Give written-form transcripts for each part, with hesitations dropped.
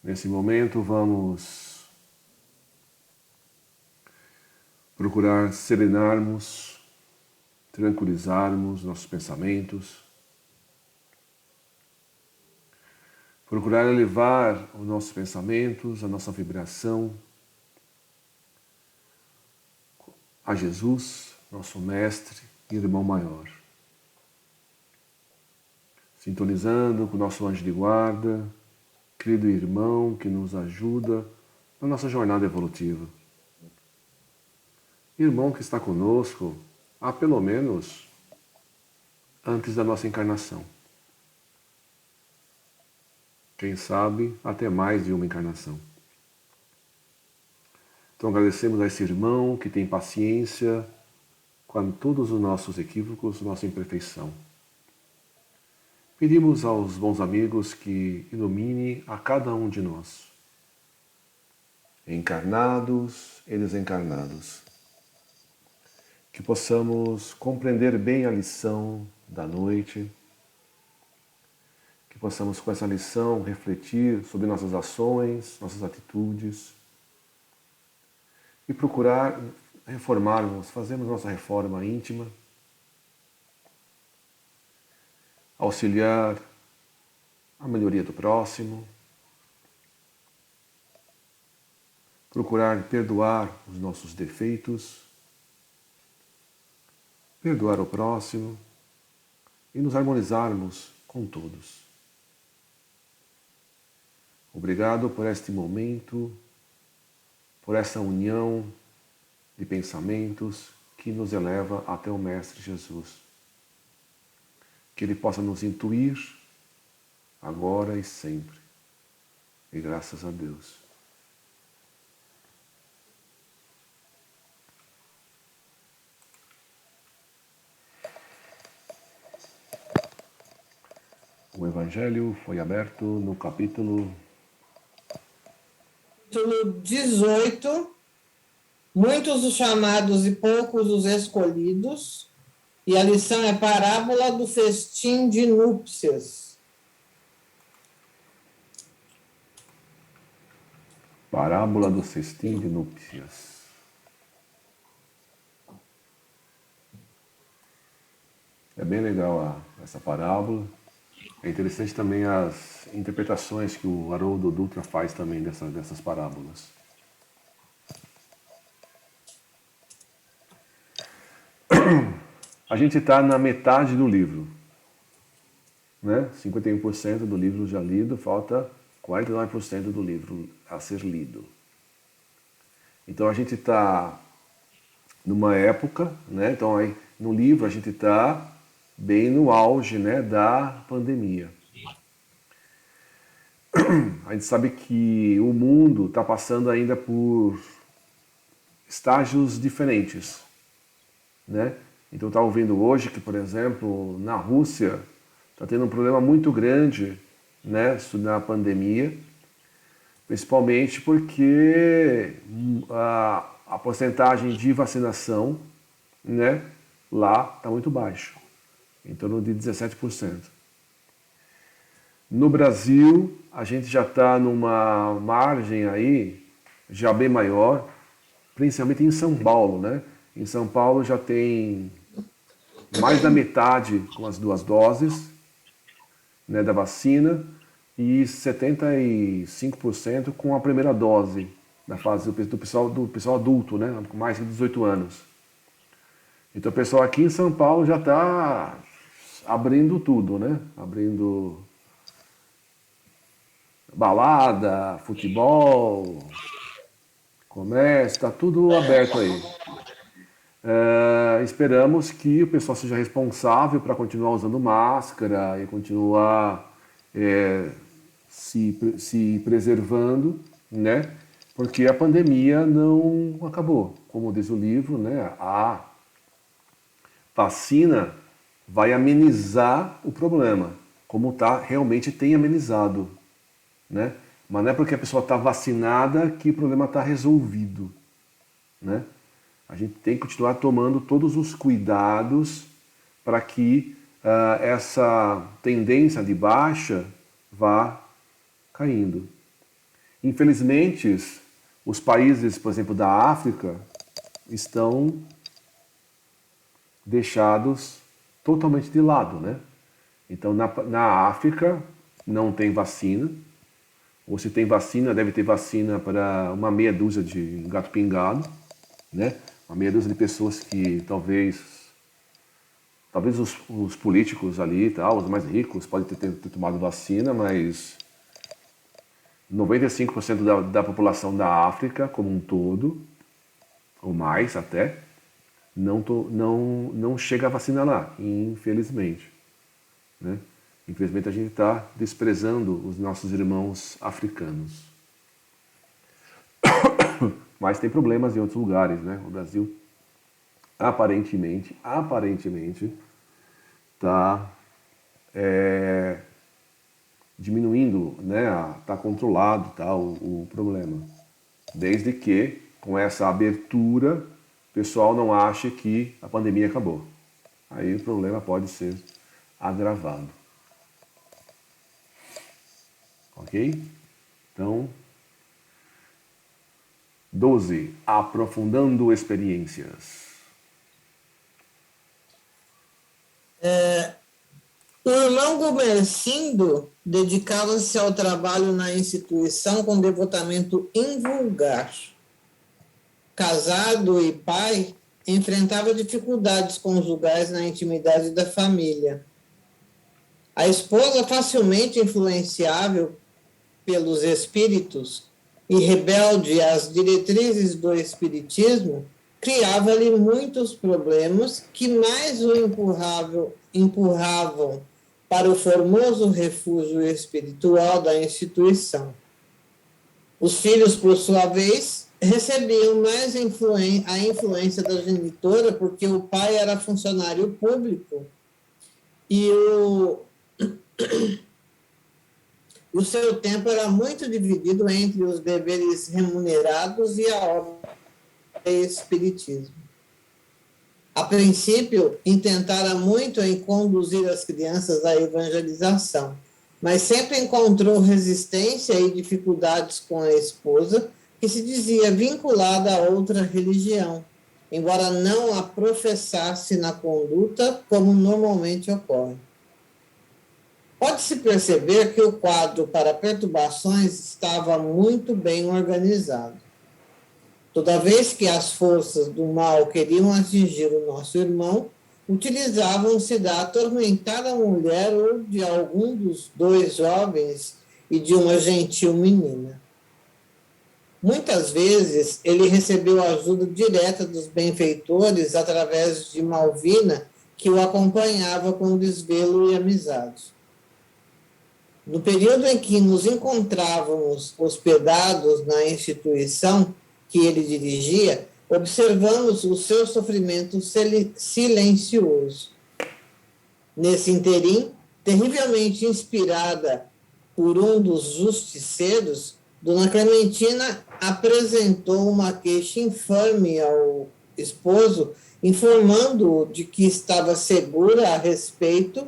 Nesse momento, vamos procurar serenarmos, tranquilizarmos nossos pensamentos, procurar elevar os nossos pensamentos, a nossa vibração a Jesus, nosso Mestre e Irmão Maior. Sintonizando com o nosso anjo de guarda, querido irmão que nos ajuda na nossa jornada evolutiva. Irmão que está conosco há pelo menos antes da nossa encarnação. Quem sabe até mais de uma encarnação. Então agradecemos a esse irmão que tem paciência com todos os nossos equívocos, nossa imperfeição. Pedimos aos bons amigos que ilumine a cada um de nós, encarnados e desencarnados, que possamos compreender bem a lição da noite, que possamos com essa lição refletir sobre nossas ações, nossas atitudes e procurar reformarmos, fazermos nossa reforma íntima, auxiliar a melhoria do próximo, procurar perdoar os nossos defeitos, perdoar o próximo e nos harmonizarmos com todos. Obrigado por este momento, por essa união de pensamentos que nos eleva até o Mestre Jesus. Que Ele possa nos intuir agora e sempre. E graças a Deus. O Evangelho foi aberto no capítulo 18, muitos os chamados e poucos os escolhidos, e a lição é parábola do festim de núpcias. Parábola do festim de núpcias. É bem legal essa parábola. É interessante também as interpretações que o Haroldo Dutra faz também dessas parábolas. A gente está na metade do livro, né? 51% do livro já lido, falta 49% do livro a ser lido. Então a gente está numa época, né? Então aí, no livro a gente está bem no auge, né, da pandemia. A gente sabe que o mundo está passando ainda por estágios diferentes, né? Então está ouvindo hoje que, por exemplo, na Rússia está tendo um problema muito grande, né, na pandemia, principalmente porque a porcentagem de vacinação, né, lá está muito baixa, em torno de 17%. No Brasil, a gente já está numa margem aí já bem maior, principalmente em São Paulo, né? Em São Paulo já tem mais da metade com as 2 doses, né, da vacina e 75% com a primeira dose, na fase do pessoal adulto, né, com mais de 18 anos. Então o pessoal aqui em São Paulo já está abrindo tudo, né? Abrindo balada, futebol, comércio, está tudo aberto aí. Esperamos que o pessoal seja responsável para continuar usando máscara e continuar se preservando, né? Porque a pandemia não acabou. Como diz o livro, né? A vacina vai amenizar o problema, como realmente tem amenizado, né? Mas não é porque a pessoa está vacinada que o problema está resolvido, né? A gente tem que continuar tomando todos os cuidados para que essa tendência de baixa vá caindo. Infelizmente, os países, por exemplo, da África, estão deixados totalmente de lado, né? Então, na África não tem vacina, ou se tem vacina, deve ter vacina para uma meia dúzia de gato pingado, né? Uma meia dúzia de pessoas que talvez os políticos ali e tal, os mais ricos, podem ter tomado vacina, mas 95% da população da África como um todo, ou mais até, não chega a vacina lá, infelizmente, né? Infelizmente a gente está desprezando os nossos irmãos africanos. Mas tem problemas em outros lugares, né? O Brasil aparentemente está diminuindo, né? Está controlado, tá, o problema. Desde que, com essa abertura, o pessoal não ache que a pandemia acabou. Aí o problema pode ser agravado. Ok? Então, 12. Aprofundando experiências. O irmão Gumercindo dedicava-se ao trabalho na instituição com devotamento invulgar. Casado e pai, enfrentava dificuldades conjugais na intimidade da família. A esposa, facilmente influenciável pelos espíritos e rebelde às diretrizes do espiritismo, criava-lhe muitos problemas que mais o empurravam para o formoso refúgio espiritual da instituição. Os filhos, por sua vez, recebiam mais a influência da genitora, porque o pai era funcionário público e o seu tempo era muito dividido entre os deveres remunerados e a obra do espiritismo. A princípio, intentara muito em conduzir as crianças à evangelização, mas sempre encontrou resistência e dificuldades com a esposa, que se dizia vinculada a outra religião, embora não a professasse na conduta, como normalmente ocorre. Pode-se perceber que o quadro para perturbações estava muito bem organizado. Toda vez que as forças do mal queriam atingir o nosso irmão, utilizavam-se da atormentada mulher ou de algum dos dois jovens e de uma gentil menina. Muitas vezes ele recebeu ajuda direta dos benfeitores através de Malvina, que o acompanhava com desvelo e amizade. No período em que nos encontrávamos hospedados na instituição que ele dirigia, observamos o seu sofrimento silencioso. Nesse interim, terrivelmente inspirada por um dos justiceiros, Dona Clementina apresentou uma queixa infame ao esposo, informando-o de que estava segura a respeito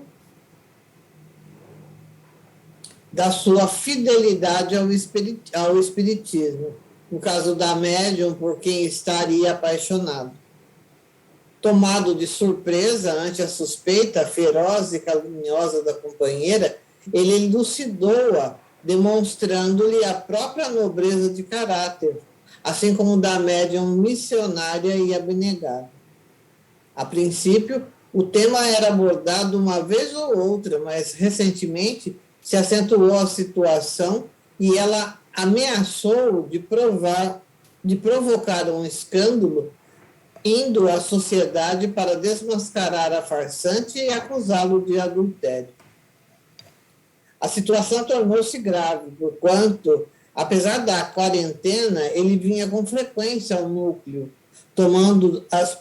da sua fidelidade ao espiritismo, no caso da médium por quem estaria apaixonado. Tomado de surpresa ante a suspeita feroz e caluniosa da companheira, ele elucidou-a, demonstrando-lhe a própria nobreza de caráter, assim como da médium missionária e abnegada. A princípio, o tema era abordado uma vez ou outra, mas recentemente se acentuou a situação e ela ameaçou de provocar um escândalo, indo à sociedade para desmascarar a farsante e acusá-lo de adultério. A situação tornou-se grave, porquanto, apesar da quarentena, ele vinha com frequência ao núcleo, tomando as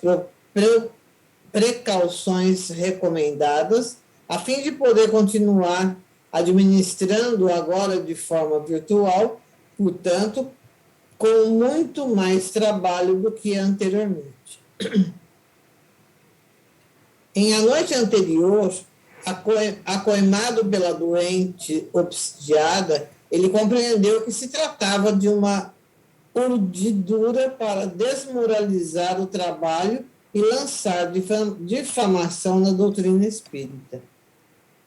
precauções recomendadas, a fim de poder continuar administrando agora de forma virtual, portanto, com muito mais trabalho do que anteriormente. Em a noite anterior, Acoimado pela doente obsidiada, ele compreendeu que se tratava de uma urdidura para desmoralizar o trabalho e lançar difamação na doutrina espírita.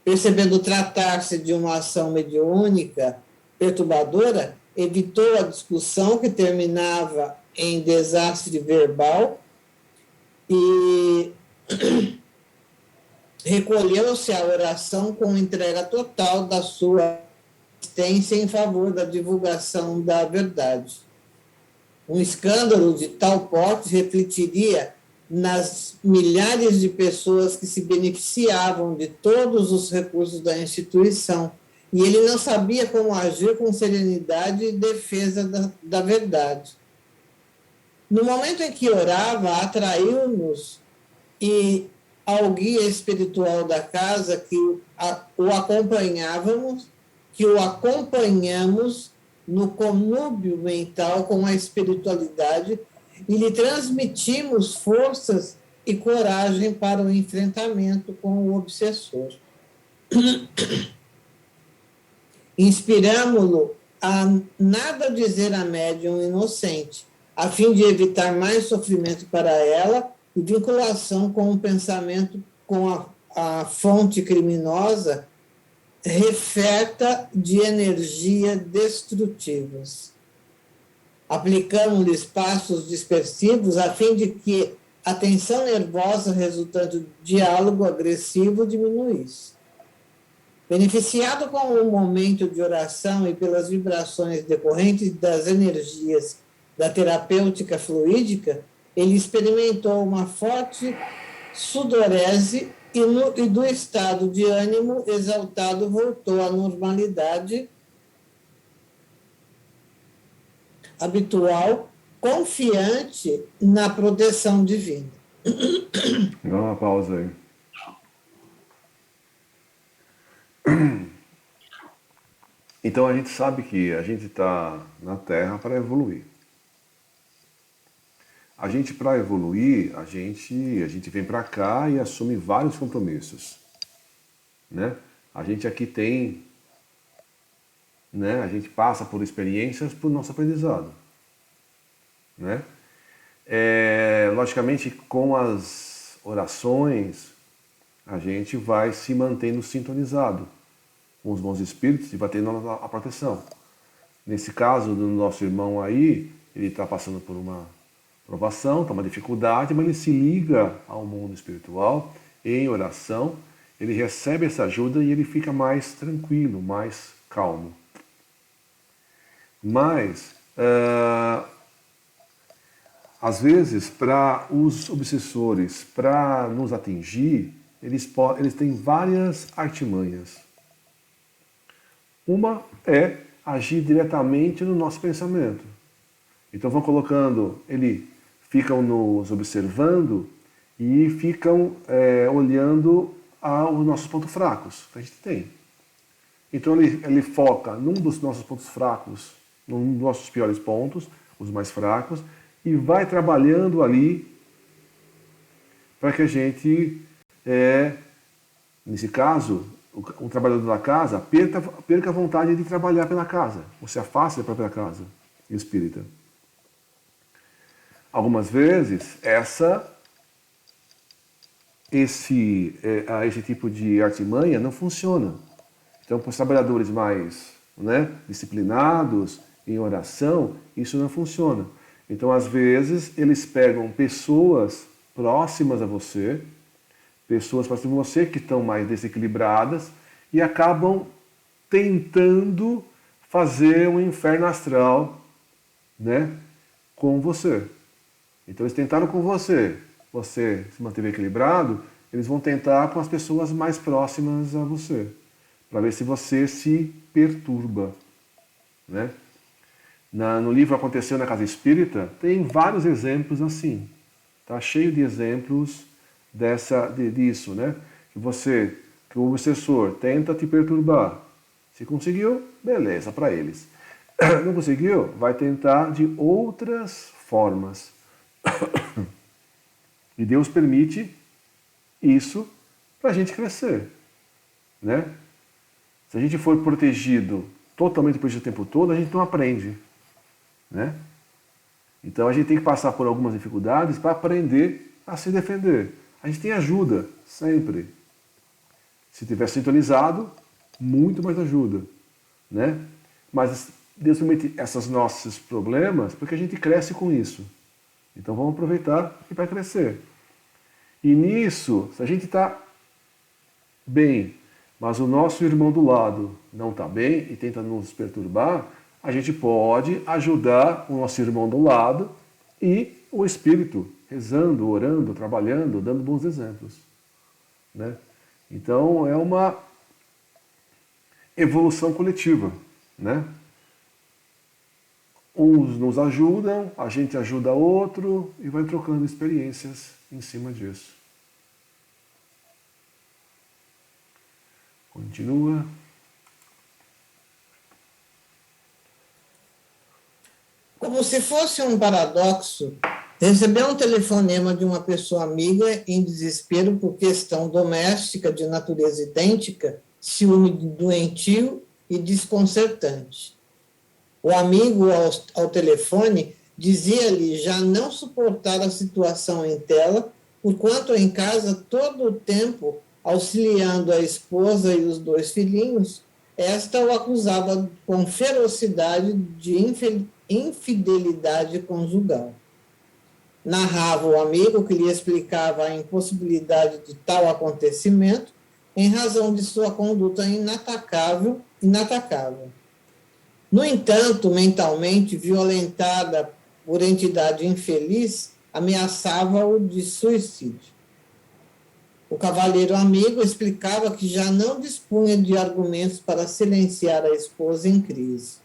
Percebendo tratar-se de uma ação mediúnica perturbadora, evitou a discussão que terminava em desastre verbal e recolheu-se à oração com entrega total da sua existência em favor da divulgação da verdade. Um escândalo de tal porte refletiria nas milhares de pessoas que se beneficiavam de todos os recursos da instituição, e ele não sabia como agir com serenidade e defesa da verdade. No momento em que orava, atraiu-nos e ao guia espiritual da casa que o acompanhamos no conúbio mental com a espiritualidade e lhe transmitimos forças e coragem para o enfrentamento com o obsessor. Inspiramo-lo a nada dizer à médium inocente, a fim de evitar mais sofrimento para ela e vinculação com o pensamento com a fonte criminosa referta de energia destrutivas. Aplicamos-lhes passos dispersivos a fim de que a tensão nervosa resultante do diálogo agressivo diminuísse. Beneficiado com o momento de oração e pelas vibrações decorrentes das energias da terapêutica fluídica, ele experimentou uma forte sudorese e do estado de ânimo exaltado voltou à normalidade habitual, confiante na proteção divina. Dá uma pausa aí. Então a gente sabe que a gente está na Terra para evoluir. A gente, para evoluir, a gente vem para cá e assume vários compromissos, né? A gente aqui tem, né? A gente passa por experiências para o nosso aprendizado, né? Logicamente, com as orações, a gente vai se mantendo sintonizado com os bons espíritos e vai tendo a proteção. Nesse caso do nosso irmão aí, ele está passando por uma provação, está uma dificuldade, mas ele se liga ao mundo espiritual em oração, ele recebe essa ajuda e ele fica mais tranquilo, mais calmo. Mas, às vezes, para os obsessores, para nos atingir, eles têm várias artimanhas. Uma é agir diretamente no nosso pensamento. Então vão colocando, ficam nos observando e ficam olhando os nossos pontos fracos que a gente tem. Então ele foca num dos nossos pontos fracos, num dos nossos piores pontos, os mais fracos, e vai trabalhando ali para que a gente, nesse caso, o trabalhador da casa perca a vontade de trabalhar pela casa, ou se afaste da própria casa espírita. Algumas vezes, esse tipo de artimanha não funciona. Então, para os trabalhadores mais, né, disciplinados, em oração, isso não funciona. Então, às vezes, eles pegam pessoas próximas a você, que estão mais desequilibradas e acabam tentando fazer um inferno astral, né, com você. Então eles tentaram com você se manteve equilibrado, eles vão tentar com as pessoas mais próximas a você, para ver se você se perturba, né? No livro Aconteceu na Casa Espírita, tem vários exemplos assim. Tá cheio de exemplos disso, né? Que o obsessor tenta te perturbar. Se conseguiu, beleza, para eles. Não conseguiu, vai tentar de outras formas. E Deus permite isso para a gente crescer. né? Se a gente for protegido, totalmente protegido o tempo todo, a gente não aprende, né? Então a gente tem que passar por algumas dificuldades para aprender a se defender. A gente tem ajuda, sempre. Se tiver sintonizado, muito mais ajuda, né? Mas Deus permite esses nossos problemas porque a gente cresce com isso. Então vamos aproveitar e vai crescer. E nisso, se a gente está bem, mas o nosso irmão do lado não está bem e tenta nos perturbar, a gente pode ajudar o nosso irmão do lado e o Espírito, rezando, orando, trabalhando, dando bons exemplos, né? Então é uma evolução coletiva, né? Uns nos ajudam, a gente ajuda outro e vai trocando experiências em cima disso. Continua. Como se fosse um paradoxo, recebeu um telefonema de uma pessoa amiga em desespero por questão doméstica de natureza idêntica, ciúme doentio e desconcertante. O amigo, ao telefone, dizia-lhe já não suportar a situação em tela, porquanto em casa todo o tempo, auxiliando a esposa e os 2 filhinhos, esta o acusava com ferocidade de infidelidade conjugal. Narrava o amigo que lhe explicava a impossibilidade de tal acontecimento em razão de sua conduta inatacável. No entanto, mentalmente violentada por entidade infeliz, ameaçava-o de suicídio. O cavalheiro amigo explicava que já não dispunha de argumentos para silenciar a esposa em crise.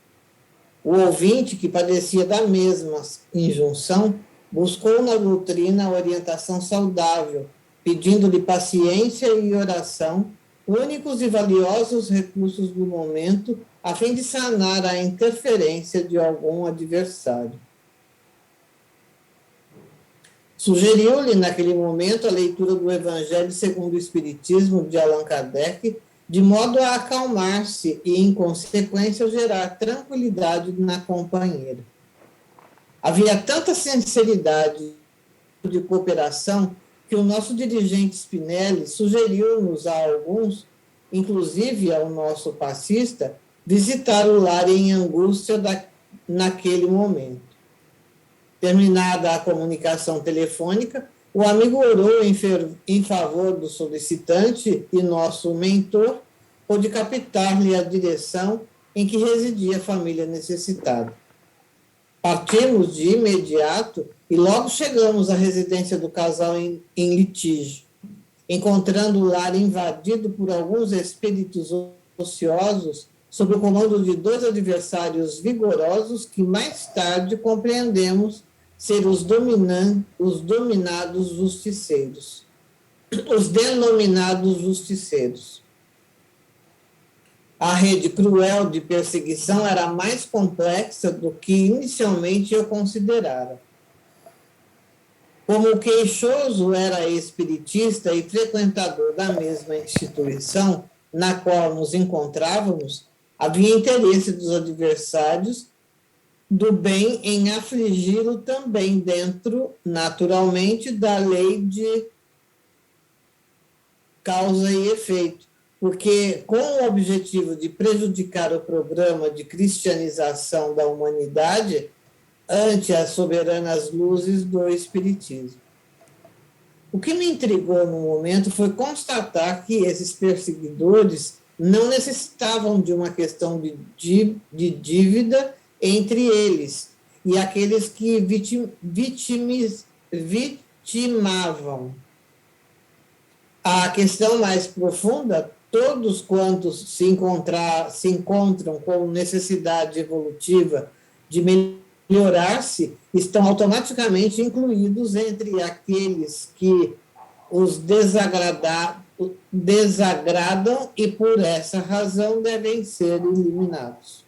O ouvinte, que padecia da mesma injunção, buscou na doutrina a orientação saudável, pedindo-lhe paciência e oração, únicos e valiosos recursos do momento, a fim de sanar a interferência de algum adversário. Sugeriu-lhe, naquele momento, a leitura do Evangelho segundo o Espiritismo de Allan Kardec, de modo a acalmar-se e, em consequência, gerar tranquilidade na companheira. Havia tanta sinceridade de cooperação que o nosso dirigente Spinelli sugeriu-nos a alguns, inclusive ao nosso passista, visitar o lar em angústia naquele momento. Terminada a comunicação telefônica, o amigo orou em favor do solicitante e nosso mentor pôde captar-lhe a direção em que residia a família necessitada. Partimos de imediato e logo chegamos à residência do casal em litígio, encontrando o lar invadido por alguns espíritos ociosos sob o comando de 2 adversários vigorosos que mais tarde compreendemos ser os denominados justiceiros. A rede cruel de perseguição era mais complexa do que inicialmente eu considerara. Como o queixoso era espiritista e frequentador da mesma instituição na qual nos encontrávamos, havia interesse dos adversários do bem em afligi-lo também dentro, naturalmente, da lei de causa e efeito, porque com o objetivo de prejudicar o programa de cristianização da humanidade ante as soberanas luzes do Espiritismo. O que me intrigou no momento foi constatar que esses perseguidores não necessitavam de uma questão de dívida entre eles e aqueles que vitimavam. A questão mais profunda, todos quantos se encontram com necessidade evolutiva de melhorar-se, estão automaticamente incluídos entre aqueles que os desagradam e, por essa razão, devem ser eliminados.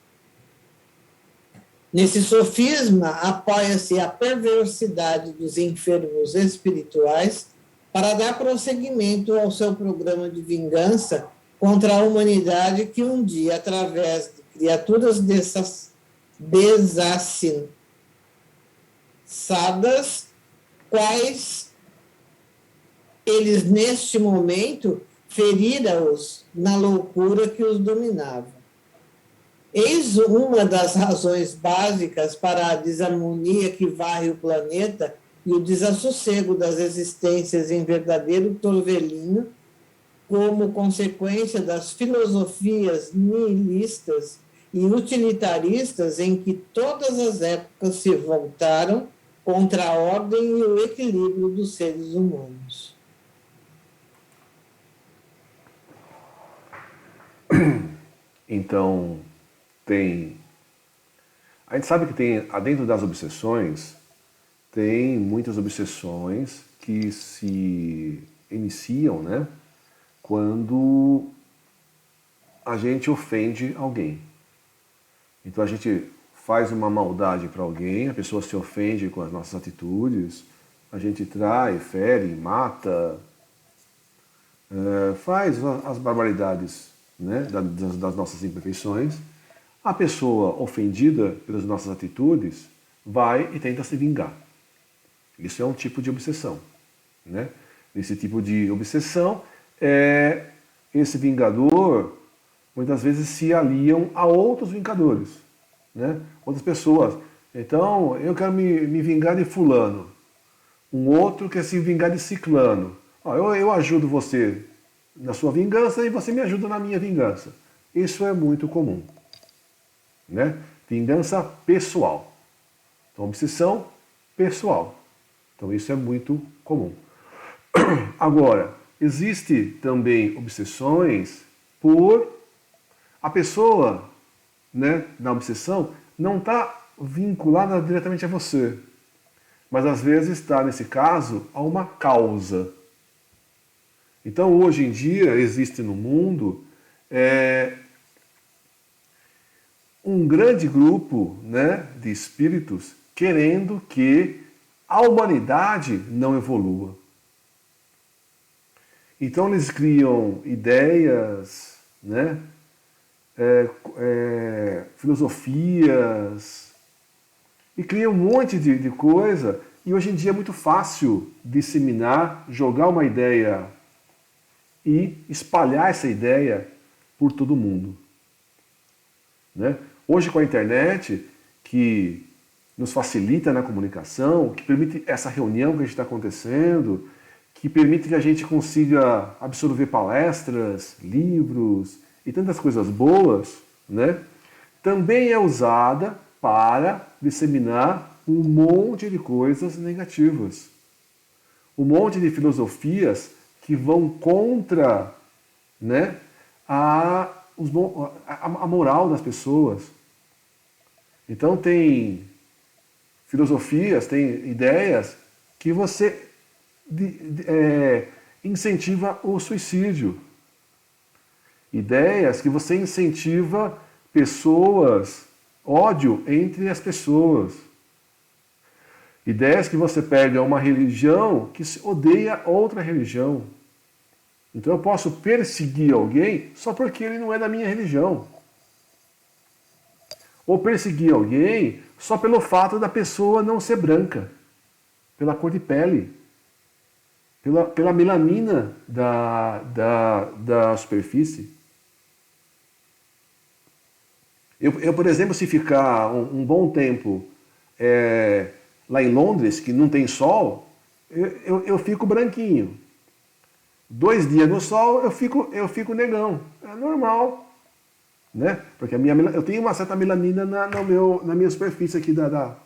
Nesse sofisma, apoia-se a perversidade dos enfermos espirituais para dar prosseguimento ao seu programa de vingança contra a humanidade que um dia, através de criaturas dessas desassinsadas, quais eles, neste momento, feriram-os na loucura que os dominava. Eis uma das razões básicas para a desarmonia que varre o planeta e o desassossego das existências em verdadeiro torvelinho, como consequência das filosofias nihilistas e utilitaristas em que todas as épocas se voltaram contra a ordem e o equilíbrio dos seres humanos. Então, a gente sabe que tem, dentro das obsessões, tem muitas obsessões que se iniciam, né, quando a gente ofende alguém. Então a gente faz uma maldade para alguém, a pessoa se ofende com as nossas atitudes, a gente trai, fere, mata, faz as barbaridades, né, das nossas imperfeições. A pessoa ofendida pelas nossas atitudes vai e tenta se vingar. Isso é um tipo de obsessão, né? Esse tipo de obsessão, esse vingador muitas vezes se aliam a outros vingadores, né? Outras pessoas. Então, eu quero me vingar de fulano. Um outro quer se vingar de ciclano. Eu ajudo você na sua vingança e você me ajuda na minha vingança. Isso é muito comum, né? Vingança pessoal. Então, obsessão pessoal. Então, isso é muito comum. Agora, existe também obsessões por a pessoa, né, na obsessão, não está vinculada diretamente a você, mas às vezes está, nesse caso, a uma causa. Então, hoje em dia, existe no mundo um grande grupo, né, de espíritos querendo que a humanidade não evolua. Então eles criam ideias, né, filosofias, e criam um monte de coisa, e hoje em dia é muito fácil disseminar, jogar uma ideia e espalhar essa ideia por todo mundo, né? Hoje com a internet, que nos facilita na comunicação, que permite essa reunião que a gente está acontecendo, que permite que a gente consiga absorver palestras, livros e tantas coisas boas, né? Também é usada para disseminar um monte de coisas negativas. Um monte de filosofias que vão contra, né, a moral das pessoas. Então tem filosofias, tem ideias que você incentiva o suicídio. Ideias que você incentiva pessoas, ódio entre as pessoas. Ideias que você pega uma religião que odeia outra religião. Então eu posso perseguir alguém só porque ele não é da minha religião. Ou perseguir alguém só pelo fato da pessoa não ser branca, pela cor de pele, pela melanina da superfície. Eu, por exemplo, se ficar um bom tempo lá em Londres, que não tem sol, eu fico branquinho. 2 dias no sol, eu fico negão. É normal, né? Porque eu tenho uma certa melanina na minha superfície aqui da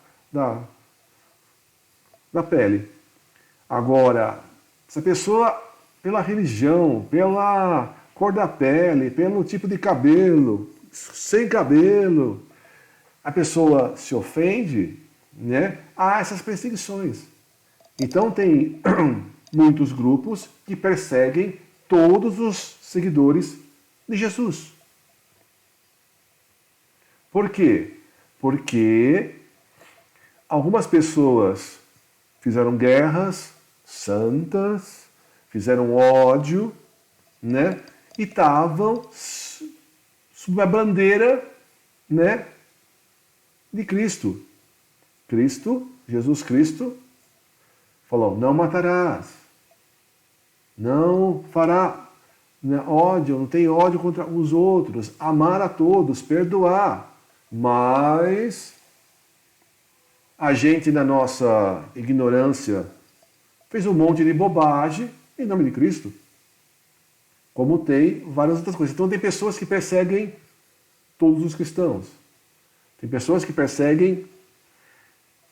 pele. Agora, se a pessoa, pela religião, pela cor da pele, pelo tipo de cabelo, sem cabelo, a pessoa se ofende, né? Há essas perseguições. Então tem muitos grupos que perseguem todos os seguidores de Jesus. Por quê? Porque algumas pessoas fizeram guerras santas, fizeram ódio, né? e estavam sob a bandeira, né, de Cristo. Jesus Cristo, falou, não matarás, não fará ódio, não tem ódio contra os outros, amar a todos, perdoar. Mas a gente, na nossa ignorância, fez um monte de bobagem em nome de Cristo. Como tem várias outras coisas. Então tem pessoas que perseguem todos os cristãos. Tem pessoas que perseguem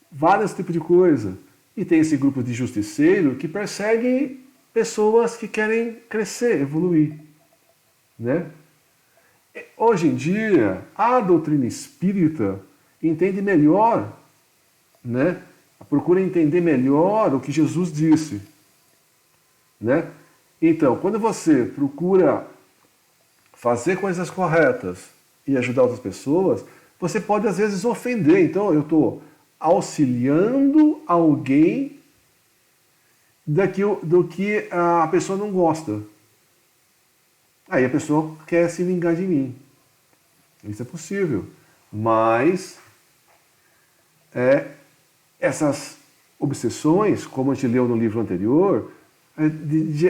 vários tipos de coisa. E tem esse grupo de justiceiro que persegue pessoas que querem crescer, evoluir. Né? Hoje em dia, a doutrina espírita entende melhor, né? Procura entender melhor o que Jesus disse. Né? Então, quando você procura fazer coisas corretas e ajudar outras pessoas, você pode às vezes ofender. Então, eu estou auxiliando alguém do que a pessoa não gosta. Aí a pessoa quer se vingar de mim. Isso é possível. Mas essas obsessões, como a gente leu no livro anterior,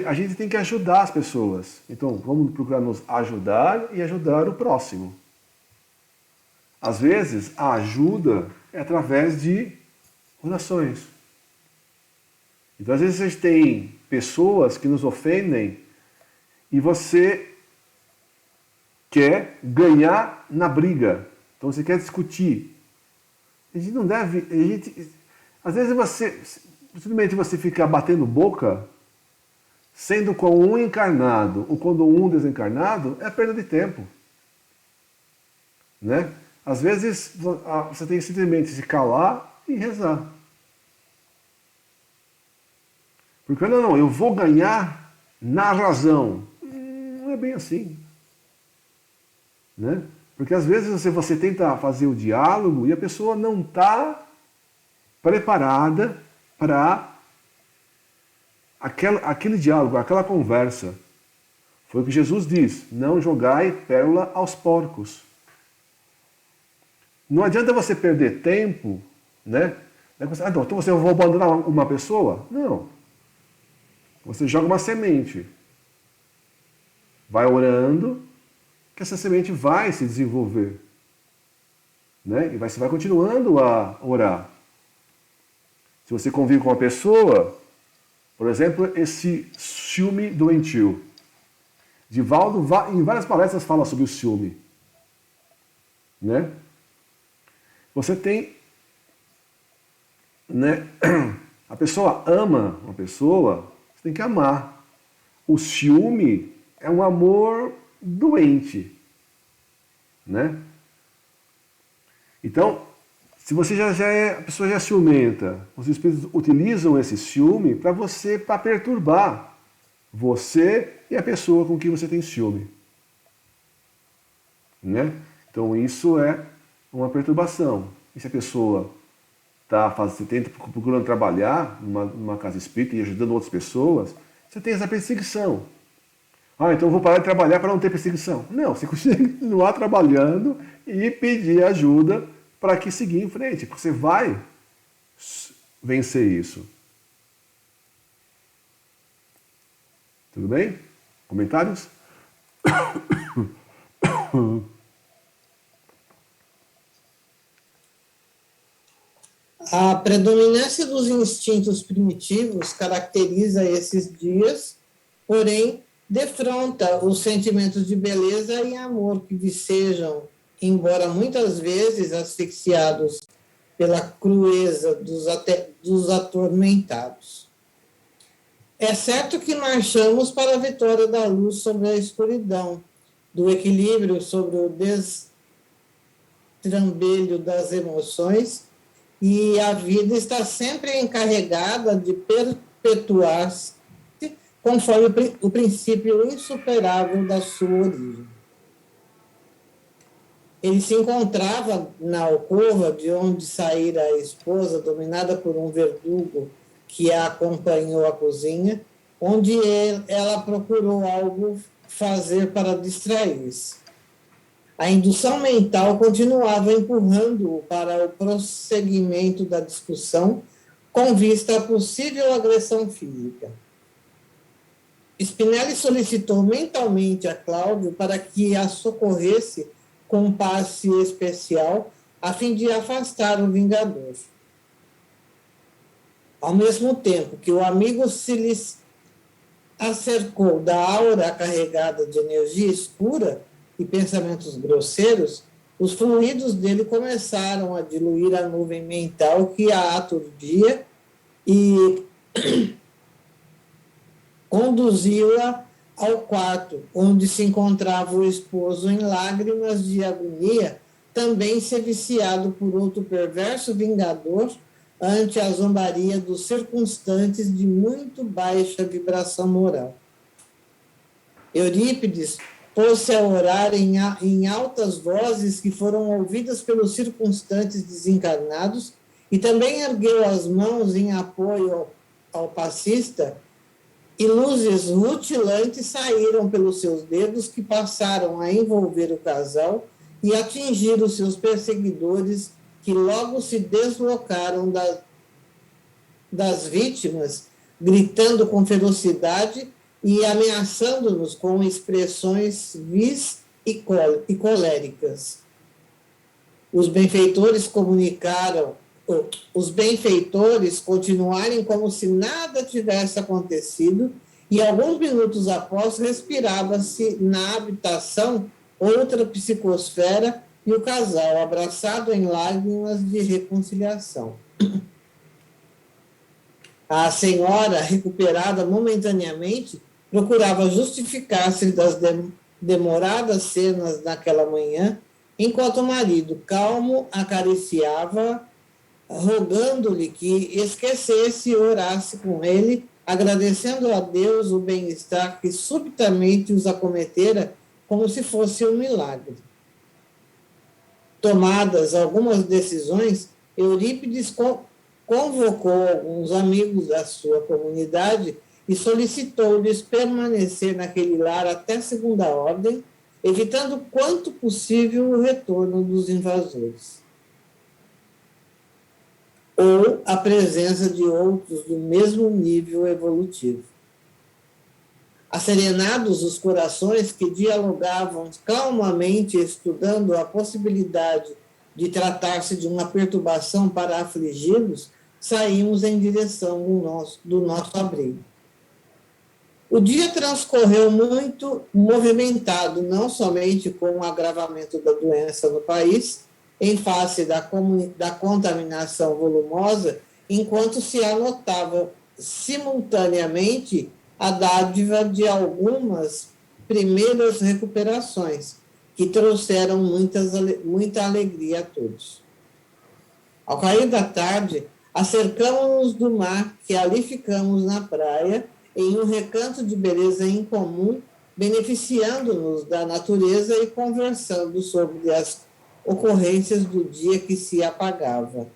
a gente tem que ajudar as pessoas. Então, vamos procurar nos ajudar e ajudar o próximo. Às vezes, a ajuda é através de orações. Então, às vezes, a gente tem pessoas que nos ofendem e você quer ganhar na briga. Então, você quer discutir. A gente não deve... às vezes, simplesmente você fica batendo boca, sendo com um encarnado ou com um desencarnado, é perda de tempo. Né? Às vezes, você tem que simplesmente se calar e rezar. Porque não, eu vou ganhar na razão. Não é bem assim. Né? Porque às vezes você tenta fazer o diálogo e a pessoa não está preparada para aquele diálogo, aquela conversa. Foi o que Jesus diz, não jogai pérola aos porcos. Não adianta você perder tempo, né? Então você vai abandonar uma pessoa? Não. Você joga uma semente. Vai orando, que essa semente vai se desenvolver. Né? E você vai continuando a orar. Se você convive com uma pessoa, por exemplo, esse ciúme doentio. Divaldo, em várias palestras, fala sobre o ciúme. Né? Você tem... Né? A pessoa ama uma pessoa, você tem que amar. O ciúme é um amor doente. Né? Então, se você a pessoa já é ciumenta, os espíritos utilizam esse ciúme para perturbar você e a pessoa com quem você tem ciúme. Né? Então isso é uma perturbação. E se a pessoa tenta procurando trabalhar numa casa espírita e ajudando outras pessoas, você tem essa perseguição. Então eu vou parar de trabalhar para não ter perseguição. Não, você continuar trabalhando e pedir ajuda para que seguir em frente, porque você vai vencer isso. Tudo bem? Comentários? A predominância dos instintos primitivos caracteriza esses dias, porém defronta os sentimentos de beleza e amor que vicejam, embora muitas vezes asfixiados pela crueza dos atormentados. É certo que marchamos para a vitória da luz sobre a escuridão, do equilíbrio sobre o destrambelho das emoções, e a vida está sempre encarregada de perpetuar-se conforme o princípio insuperável da sua origem. Ele se encontrava na alcova de onde saíra a esposa, dominada por um verdugo que a acompanhou à cozinha, onde ela procurou algo fazer para distrair-se. A indução mental continuava empurrando-o para o prosseguimento da discussão com vista à possível agressão física. Spinelli solicitou mentalmente a Cláudio para que a socorresse com um passe especial a fim de afastar o vingador. Ao mesmo tempo que o amigo se lhes acercou da aura carregada de energia escura e pensamentos grosseiros, os fluidos dele começaram a diluir a nuvem mental que a aturdia e conduziu-a ao quarto, onde se encontrava o esposo em lágrimas de agonia, também se viciado por outro perverso vingador ante a zombaria dos circunstantes de muito baixa vibração moral. Eurípides pôs-se a orar em altas vozes que foram ouvidas pelos circunstantes desencarnados e também ergueu as mãos em apoio ao passista, e luzes rutilantes saíram pelos seus dedos que passaram a envolver o casal e atingir os seus perseguidores, que logo se deslocaram das vítimas, gritando com ferocidade e ameaçando-nos com expressões vis e coléricas. Os benfeitores continuarem como se nada tivesse acontecido, e alguns minutos após respirava-se na habitação outra psicosfera e o casal abraçado em lágrimas de reconciliação. A senhora, recuperada momentaneamente, procurava justificar-se das demoradas cenas daquela manhã, enquanto o marido, calmo, acariciava, rogando-lhe que esquecesse e orasse com ele, agradecendo a Deus o bem-estar que subitamente os acometera como se fosse um milagre. Tomadas algumas decisões, Eurípides convocou alguns amigos da sua comunidade e solicitou-lhes permanecer naquele lar até segunda ordem, evitando quanto possível o retorno dos invasores, ou a presença de outros do mesmo nível evolutivo. Asserenados os corações que dialogavam calmamente, estudando a possibilidade de tratar-se de uma perturbação para afligi-los, saímos em direção do nosso abrigo. O dia transcorreu muito movimentado, não somente com o agravamento da doença no país, em face da contaminação volumosa, enquanto se anotava simultaneamente a dádiva de algumas primeiras recuperações, que trouxeram muita alegria a todos. Ao cair da tarde, acercamos-nos do mar, que ali ficamos na praia, em um recanto de beleza incomum, beneficiando-nos da natureza e conversando sobre as ocorrências do dia que se apagava.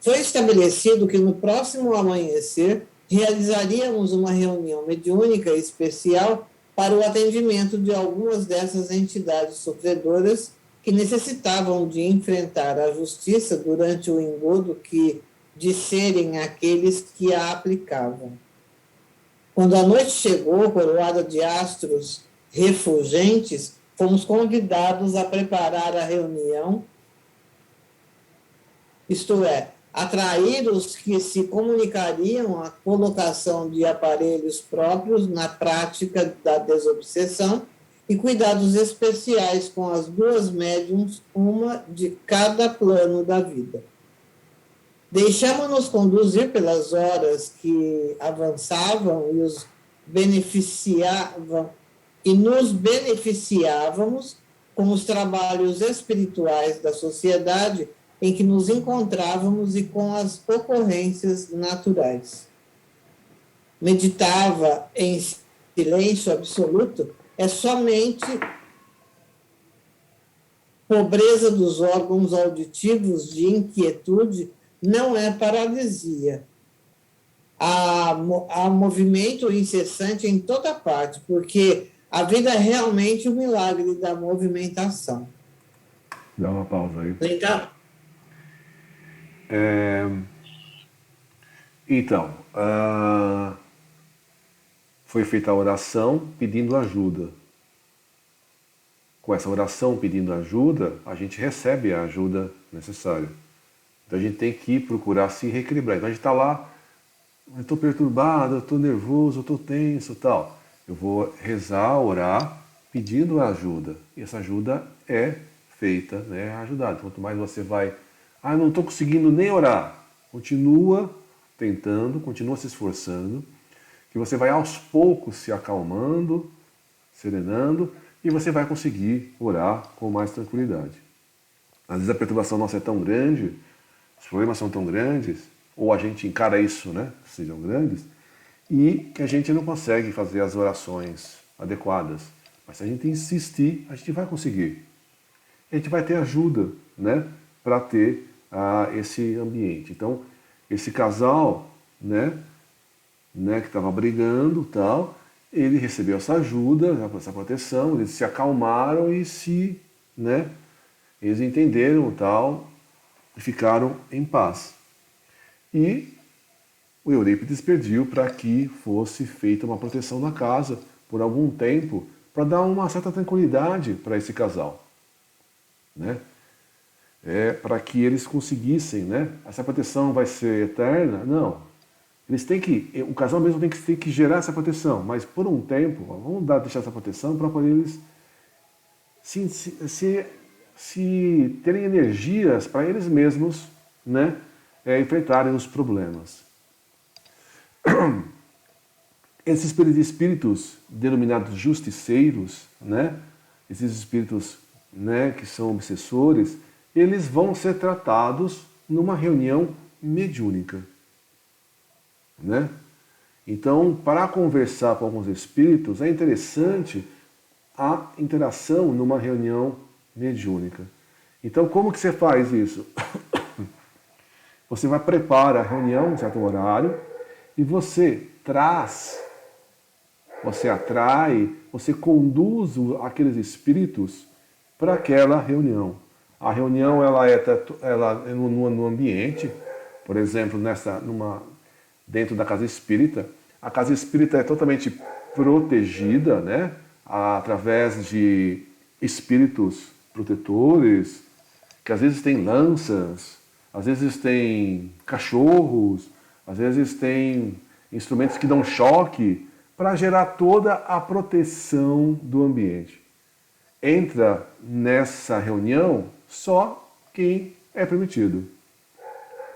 Foi estabelecido que no próximo amanhecer realizaríamos uma reunião mediúnica especial para o atendimento de algumas dessas entidades sofredoras que necessitavam de enfrentar a justiça durante o engodo que de serem aqueles que a aplicavam. Quando a noite chegou, coroada de astros refulgentes, fomos convidados a preparar a reunião, isto é, atrair os que se comunicariam à colocação de aparelhos próprios na prática da desobsessão e cuidados especiais com as duas médiums, uma de cada plano da vida. Deixamos-nos conduzir pelas horas que avançavam e nos beneficiávamos com os trabalhos espirituais da sociedade em que nos encontrávamos e com as ocorrências naturais. Meditava em silêncio absoluto, é somente pobreza dos órgãos auditivos de inquietude, não é paralisia. há movimento incessante em toda parte, porque a vida é realmente um milagre da movimentação. Dá uma pausa aí. Então, Então, foi feita a oração pedindo ajuda. Com essa oração pedindo ajuda, a gente recebe a ajuda necessária. Então a gente tem que procurar se reequilibrar. Então a gente está lá, eu estou perturbado, eu estou nervoso, eu estou tenso e tal. Eu vou rezar, orar, pedindo ajuda. E essa ajuda é feita, né, ajudada. Quanto mais você vai, não estou conseguindo nem orar. Continua tentando, continua se esforçando, que você vai aos poucos se acalmando, serenando, e você vai conseguir orar com mais tranquilidade. Às vezes a perturbação nossa é tão grande, os problemas são tão grandes, ou a gente encara isso, né, sejam grandes, e que a gente não consegue fazer as orações adequadas. Mas se a gente insistir, a gente vai conseguir. A gente vai ter ajuda, né, para ter esse ambiente. Então, esse casal, né, que estava brigando, tal, ele recebeu essa ajuda, essa proteção, eles se acalmaram e eles entenderam, tal, e ficaram em paz. E o Eurípides pediu para que fosse feita uma proteção na casa por algum tempo, para dar uma certa tranquilidade para esse casal, né? Para que eles conseguissem, né? Essa proteção vai ser eterna? Não. Eles têm que, o casal mesmo tem que gerar essa proteção, mas por um tempo, vamos deixar essa proteção para poder eles se terem energias para eles mesmos, né, enfrentarem os problemas. Esses espíritos denominados justiceiros, né, esses espíritos, né, que são obsessores, eles vão ser tratados numa reunião mediúnica, né? Então, para conversar com alguns espíritos, é interessante a interação numa reunião mediúnica. Então, como que você faz isso? Você vai preparar a reunião em certo horário e você atrai, você conduz aqueles espíritos para aquela reunião. A reunião ela é no ambiente, por exemplo, dentro da casa espírita. A casa espírita é totalmente protegida, né, através de espíritos protetores, que às vezes tem lanças, às vezes tem cachorros, às vezes tem instrumentos que dão choque para gerar toda a proteção do ambiente. Entra nessa reunião só quem é permitido.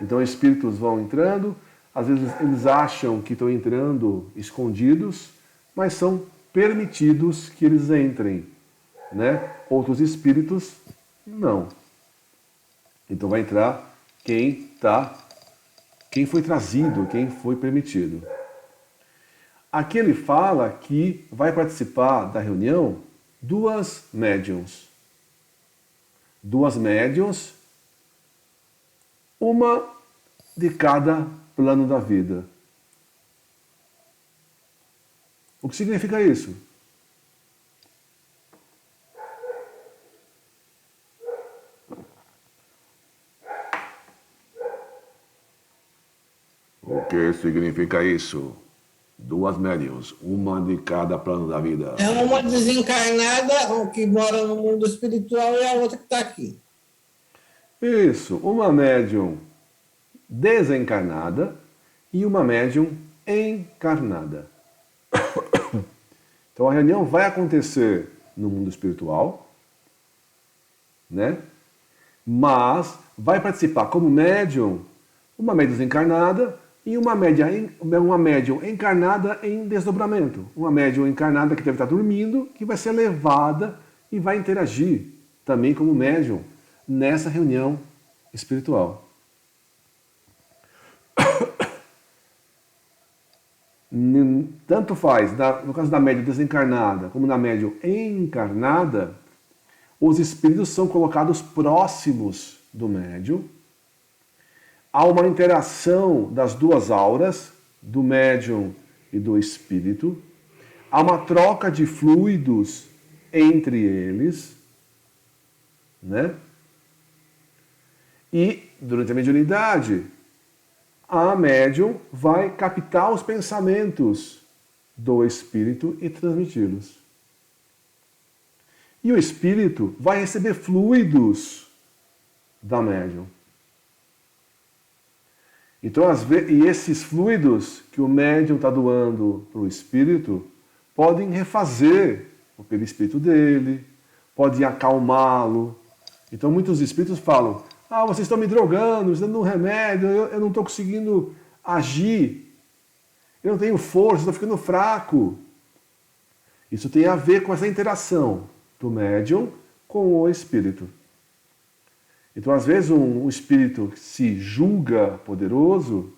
Então espíritos vão entrando, às vezes eles acham que estão entrando escondidos, mas são permitidos que eles entrem, né? Outros espíritos, não. Então vai entrar quem foi trazido, quem foi permitido. Aqui ele fala que vai participar da reunião duas médiuns. Duas médiuns, uma de cada plano da vida. O que significa isso? O que significa isso? Duas médiuns, uma de cada plano da vida. é uma desencarnada que mora no mundo espiritual e a outra que está aqui. Isso, uma médium desencarnada e uma médium encarnada. Então a reunião vai acontecer no mundo espiritual, né? Mas vai participar como médium uma médium desencarnada e uma médium encarnada em desdobramento. Uma médium encarnada que deve estar dormindo, que vai ser levada e vai interagir também como médium nessa reunião espiritual. Tanto faz, no caso da médium desencarnada como na médium encarnada, os espíritos são colocados próximos do médium. Há uma interação das duas auras, do médium e do espírito, há uma troca de fluidos entre eles, né? E, durante a mediunidade, a médium vai captar os pensamentos do espírito e transmiti-los. E o espírito vai receber fluidos da médium. Então, e esses fluidos que o médium está doando para o espírito podem refazer o perispírito dele, podem acalmá-lo. Então, muitos espíritos falam: ah, vocês estão me drogando, estão dando um remédio, eu não estou conseguindo agir, eu não tenho força, estou ficando fraco. Isso tem a ver com essa interação do médium com o espírito. Então, às vezes, um espírito que se julga poderoso,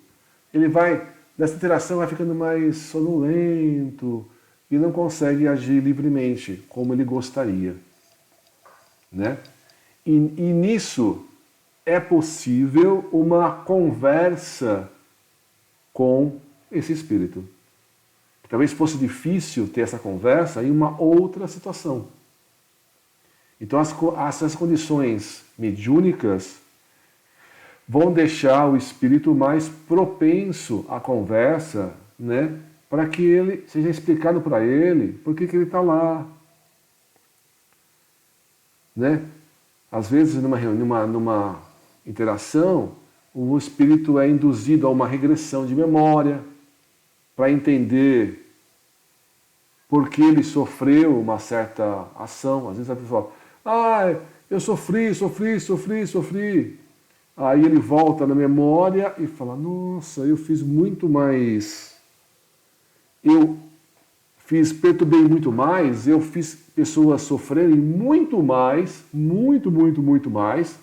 ele vai, nessa interação, vai ficando mais sonolento e não consegue agir livremente como ele gostaria, né? E nisso é possível uma conversa com esse espírito. Talvez fosse difícil ter essa conversa em uma outra situação. Então, essas condições mediúnicas vão deixar o espírito mais propenso à conversa, né? Para que ele seja explicado para ele por que ele está lá, né? Às vezes, numa interação, o espírito é induzido a uma regressão de memória para entender por que ele sofreu uma certa ação. Às vezes a pessoa fala: ah, eu sofri. Aí ele volta na memória e fala: nossa, eu fiz muito mais. Perturbei muito mais, eu fiz pessoas sofrerem muito mais, muito mais,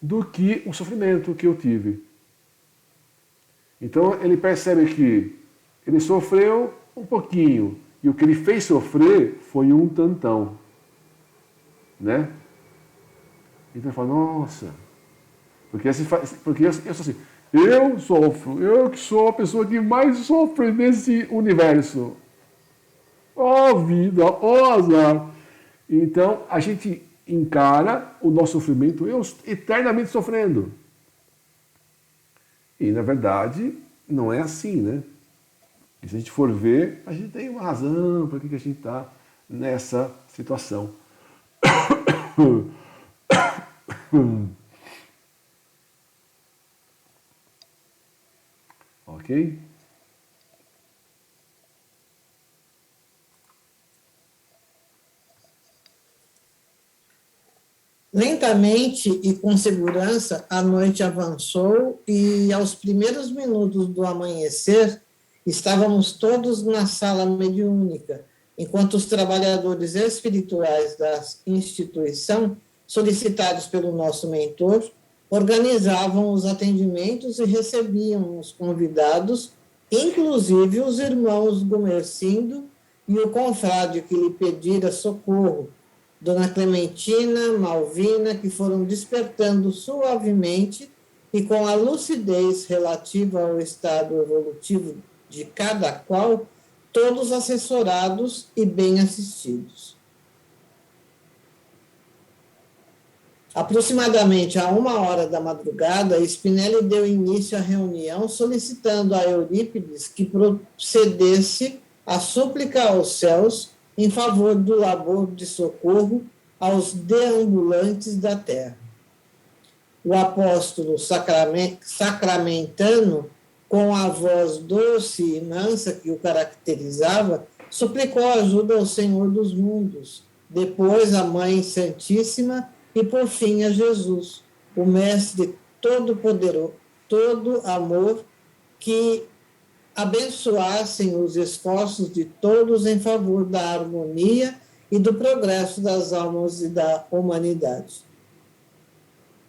do que o sofrimento que eu tive. Então ele percebe que ele sofreu um pouquinho, e o que ele fez sofrer foi um tantão, né? Então ele fala: nossa, porque eu sou assim, eu sofro, eu que sou a pessoa que mais sofre nesse universo. Ó vida, ó azar. Então a gente encara o nosso sofrimento eternamente sofrendo. E na verdade não é assim, né? E se a gente for ver, a gente tem uma razão para que a gente está nessa situação. Ok? Lentamente e com segurança, a noite avançou e, aos primeiros minutos do amanhecer, estávamos todos na sala mediúnica, enquanto os trabalhadores espirituais da instituição, solicitados pelo nosso mentor, organizavam os atendimentos e recebiam os convidados, inclusive os irmãos Gumercindo e o confrade que lhe pedira socorro, Dona Clementina, Malvina, que foram despertando suavemente e com a lucidez relativa ao estado evolutivo de cada qual, todos assessorados e bem assistidos. Aproximadamente a 1h da madrugada, Spinelli deu início à reunião, solicitando a Eurípides que procedesse a súplica aos céus em favor do labor de socorro aos deambulantes da terra. O apóstolo sacramentano, com a voz doce e mansa que o caracterizava, suplicou ajuda ao Senhor dos mundos, depois à Mãe Santíssima e, por fim, a Jesus, o Mestre Todo-Poderoso, todo amor, que abençoassem os esforços de todos em favor da harmonia e do progresso das almas e da humanidade.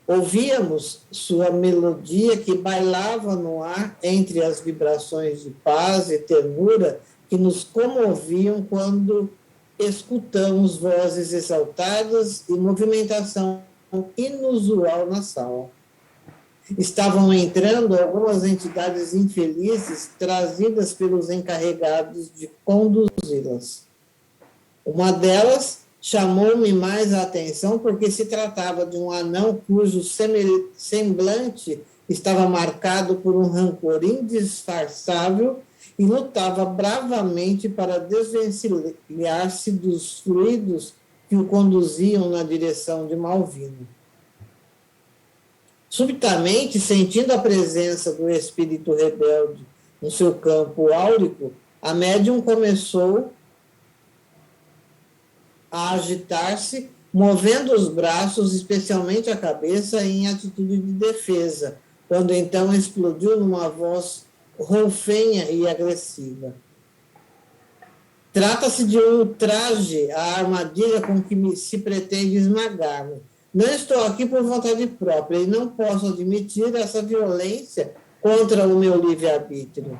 Ouvíamos sua melodia que bailava no ar entre as vibrações de paz e ternura que nos comoviam quando escutamos vozes exaltadas e movimentação inusual na sala. estavam entrando algumas entidades infelizes trazidas pelos encarregados de conduzi-las. Uma delas chamou-me mais a atenção porque se tratava de um anão cujo semblante estava marcado por um rancor indisfarçável e lutava bravamente para desvencilhar-se dos fluidos que o conduziam na direção de Malvino. Subitamente, sentindo a presença do espírito rebelde no seu campo áurico, a médium começou a agitar-se, movendo os braços, especialmente a cabeça, em atitude de defesa, quando então explodiu numa voz ronfenha e agressiva. Trata-se de um ultraje à armadilha com que se pretende esmagar-me. Não estou aqui por vontade própria e não posso admitir essa violência contra o meu livre-arbítrio.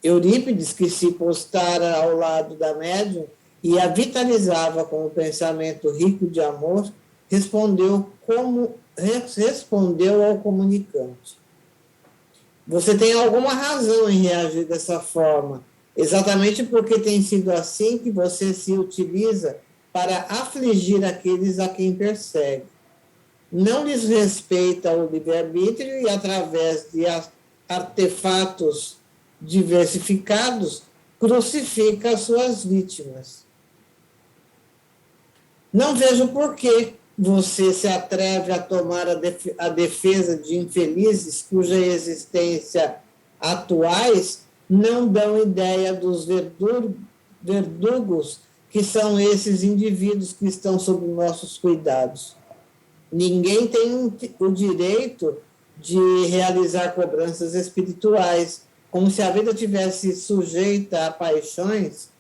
Eurípides, que se postara ao lado da médium e a vitalizava com o pensamento rico de amor, respondeu ao comunicante. Você tem alguma razão em reagir dessa forma, exatamente porque tem sido assim que você se utiliza para afligir aqueles a quem persegue. Não lhes respeita o livre-arbítrio e, através de artefatos diversificados, crucifica as suas vítimas. Não vejo por que você se atreve a tomar a defesa de infelizes cuja existência atuais não dão ideia dos verdugos que são esses indivíduos que estão sob nossos cuidados. Ninguém tem o direito de realizar cobranças espirituais, como se a vida tivesse sujeita a paixões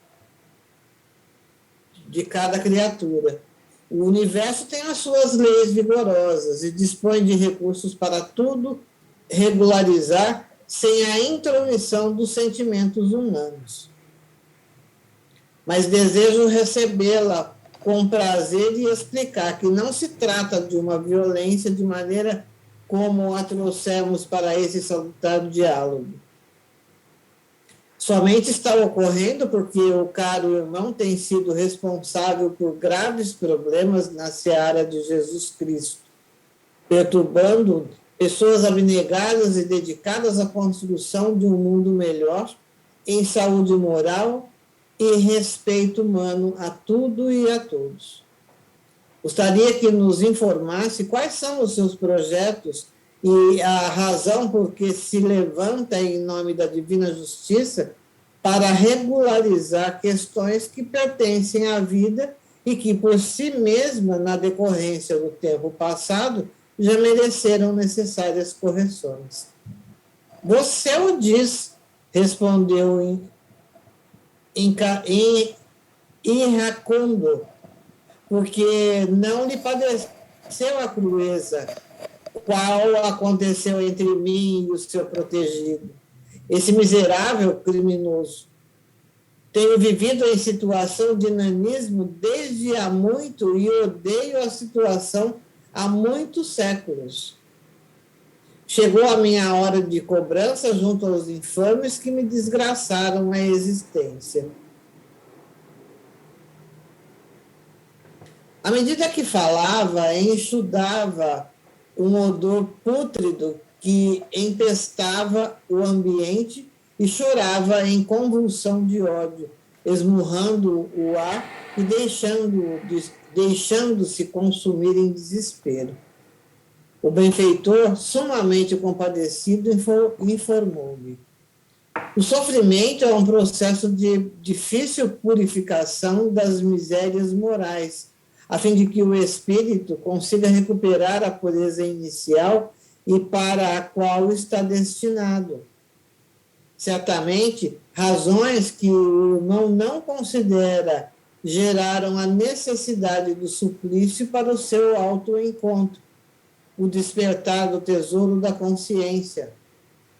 de cada criatura. O universo tem as suas leis vigorosas e dispõe de recursos para tudo regularizar sem a intromissão dos sentimentos humanos. Mas desejo recebê-la com prazer e explicar que não se trata de uma violência de maneira como a trouxemos para esse salutar diálogo. Somente está ocorrendo porque o caro irmão tem sido responsável por graves problemas na seara de Jesus Cristo, perturbando pessoas abnegadas e dedicadas à construção de um mundo melhor, em saúde moral e respeito humano a tudo e a todos. Gostaria que nos informasse quais são os seus projetos e a razão por que se levanta em nome da divina justiça para regularizar questões que pertencem à vida e que, por si mesma, na decorrência do tempo passado, já mereceram necessárias correções. Você o diz, respondeu Iracundo, porque não lhe padeceu a crueza, qual aconteceu entre mim e o seu protegido. Esse miserável criminoso. Tenho vivido em situação de nanismo desde há muito e odeio a situação há muitos séculos. Chegou a minha hora de cobrança junto aos infames que me desgraçaram a existência. À medida que falava, enxudava um odor pútrido que empestava o ambiente e chorava em convulsão de ódio, esmurrando o ar e deixando-se consumir em desespero. O benfeitor, sumamente compadecido, informou-me. O sofrimento é um processo de difícil purificação das misérias morais, a fim de que o espírito consiga recuperar a pureza inicial e para a qual está destinado. Certamente, razões que o irmão não considera geraram a necessidade do suplício para o seu autoencontro, o despertar do tesouro da consciência.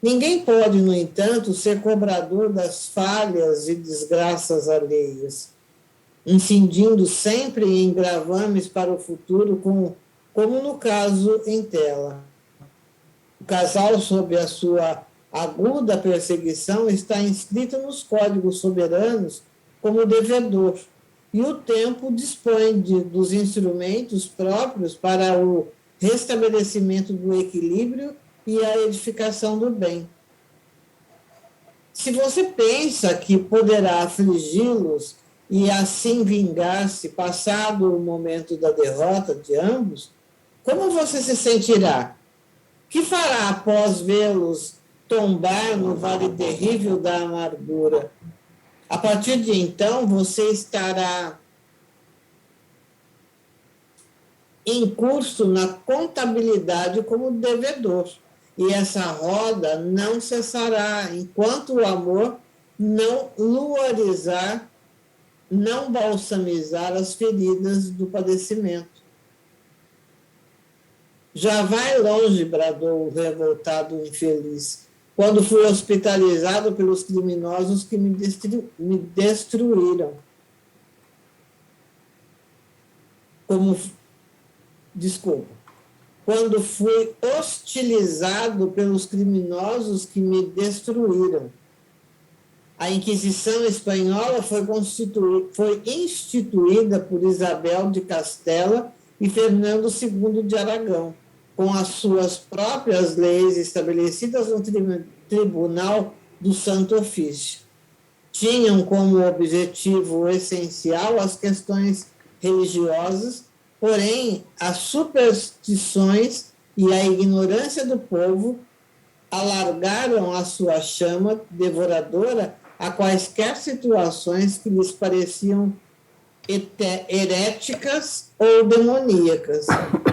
Ninguém pode, no entanto, ser cobrador das falhas e desgraças alheias, incidindo sempre em gravames para o futuro, como no caso em tela. O casal, sob a sua aguda perseguição, está inscrito nos códigos soberanos como devedor, e o tempo dispõe dos instrumentos próprios para o restabelecimento do equilíbrio e a edificação do bem. Se você pensa que poderá afligi-los e assim vingar-se passado o momento da derrota de ambos, como você se sentirá? Que fará após vê-los tombar no vale terrível da amargura? A partir de então, você estará em curso na contabilidade como devedor. E essa roda não cessará enquanto o amor não luarizar, não balsamizar as feridas do padecimento. Já vai longe, bradou o revoltado infeliz, quando fui hospitalizado pelos criminosos que me destruíram. Quando fui hostilizado pelos criminosos que me destruíram. A Inquisição Espanhola foi instituída por Isabel de Castela e Fernando II de Aragão, com as suas próprias leis estabelecidas no Tribunal do Santo Ofício. Tinham como objetivo essencial as questões religiosas, porém, as superstições e a ignorância do povo alargaram a sua chama devoradora a quaisquer situações que lhes pareciam heréticas ou demoníacas,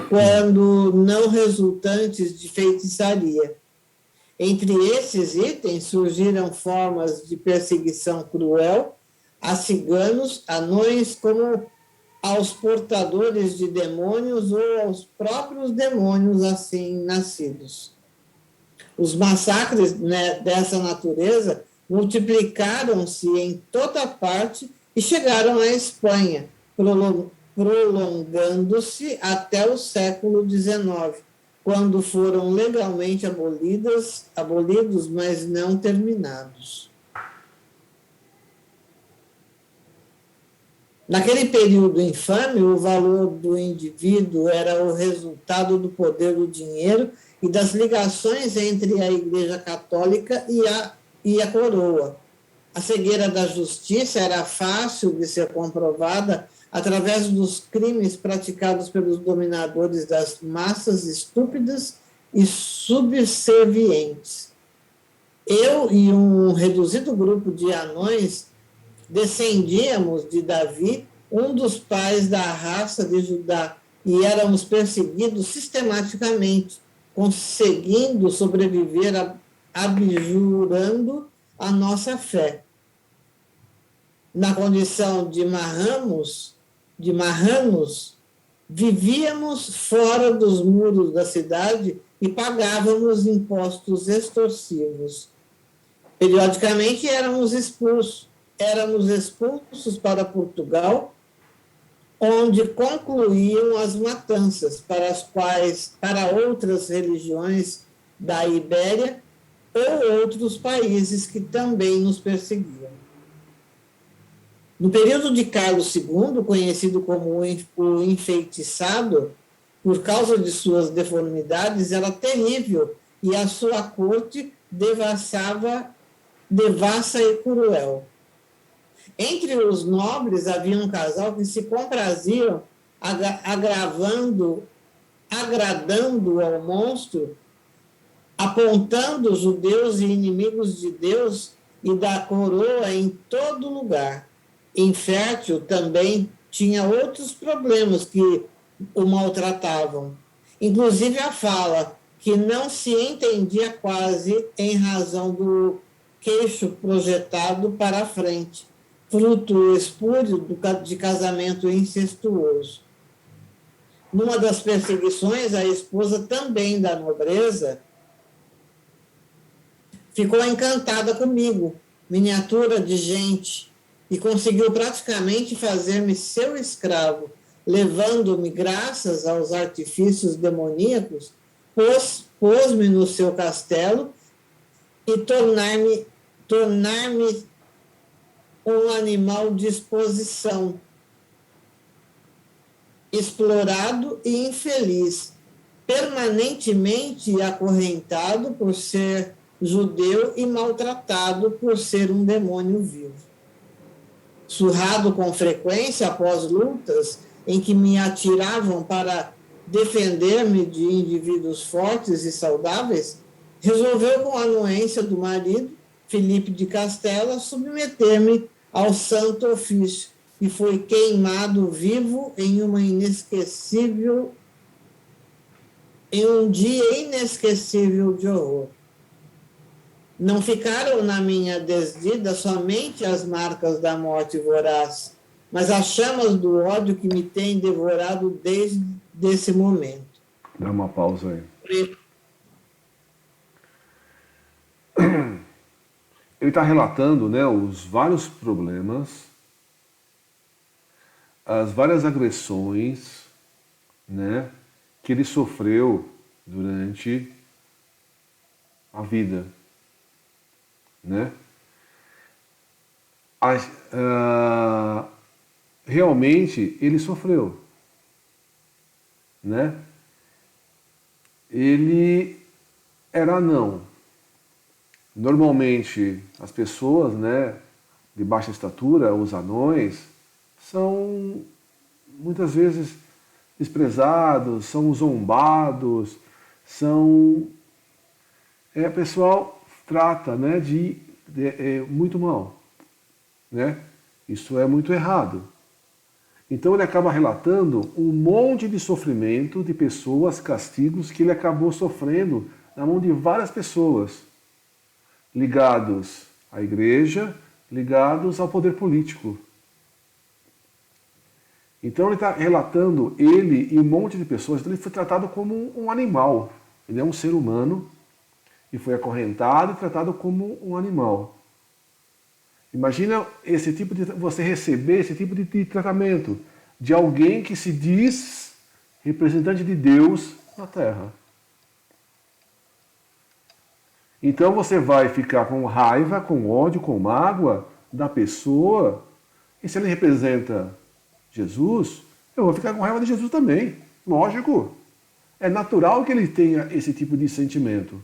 quando não resultantes de feitiçaria. Entre esses itens surgiram formas de perseguição cruel a ciganos, anões, como aos portadores de demônios ou aos próprios demônios assim nascidos. Os massacres, né, dessa natureza multiplicaram-se em toda parte e chegaram à Espanha, prolongando-se até o século XIX, quando foram legalmente abolidos, mas não terminados. Naquele período infame, o valor do indivíduo era o resultado do poder do dinheiro e das ligações entre a Igreja Católica e a coroa. A cegueira da justiça era fácil de ser comprovada através dos crimes praticados pelos dominadores das massas estúpidas e subservientes. Eu e um reduzido grupo de anões descendíamos de Davi, um dos pais da raça de Judá, e éramos perseguidos sistematicamente, conseguindo sobreviver abjurando a nossa fé. Na condição de marranos, vivíamos fora dos muros da cidade e pagávamos impostos extorsivos. Periodicamente éramos expulsos para Portugal, onde concluíam as matanças para outras religiões da Ibéria ou outros países que também nos perseguiam. No período de Carlos II, conhecido como o enfeitiçado, por causa de suas deformidades, era terrível e a sua corte devassa e cruel. Entre os nobres havia um casal que se compraziam agradando ao monstro, apontando judeus e inimigos de Deus e da coroa em todo lugar. Infértil também tinha outros problemas que o maltratavam, inclusive a fala, que não se entendia quase em razão do queixo projetado para a frente, fruto espúrio de casamento incestuoso. Numa das perseguições, a esposa também da nobreza ficou encantada comigo, miniatura de gente, e conseguiu praticamente fazer-me seu escravo, levando-me, graças aos artifícios demoníacos, pôs-me no seu castelo e tornar-me um animal de exposição, explorado e infeliz, permanentemente acorrentado por ser judeu e maltratado por ser um demônio vivo. Surrado com frequência após lutas em que me atiravam para defender-me de indivíduos fortes e saudáveis, resolveu, com a anuência do marido, Filipe de Castela, submeter-me ao santo ofício e foi queimado vivo em um dia inesquecível de horror. Não ficaram na minha desdita somente as marcas da morte voraz, mas as chamas do ódio que me têm devorado desde esse momento. Dá uma pausa aí. Ele está relatando, né, os vários problemas, as várias agressões, né, que ele sofreu durante a vida, né? Realmente ele sofreu, né? Ele era anão. Normalmente as pessoas, né, de baixa estatura, os anões, são muitas vezes desprezados, são zombados, o pessoal trata, né, de muito mal, né? Isso é muito errado. Então ele acaba relatando um monte de sofrimento de pessoas, castigos que ele acabou sofrendo na mão de várias pessoas ligados à igreja, ligados ao poder político. Então ele está relatando ele e um monte de pessoas. Então ele foi tratado como um animal. Ele é um ser humano e foi acorrentado e tratado como um animal. Imagina você receber esse tipo de tratamento de alguém que se diz representante de Deus na Terra. Então você vai ficar com raiva, com ódio, com mágoa da pessoa, e se ele representa Jesus, eu vou ficar com raiva de Jesus também. Lógico. É natural que ele tenha esse tipo de sentimento.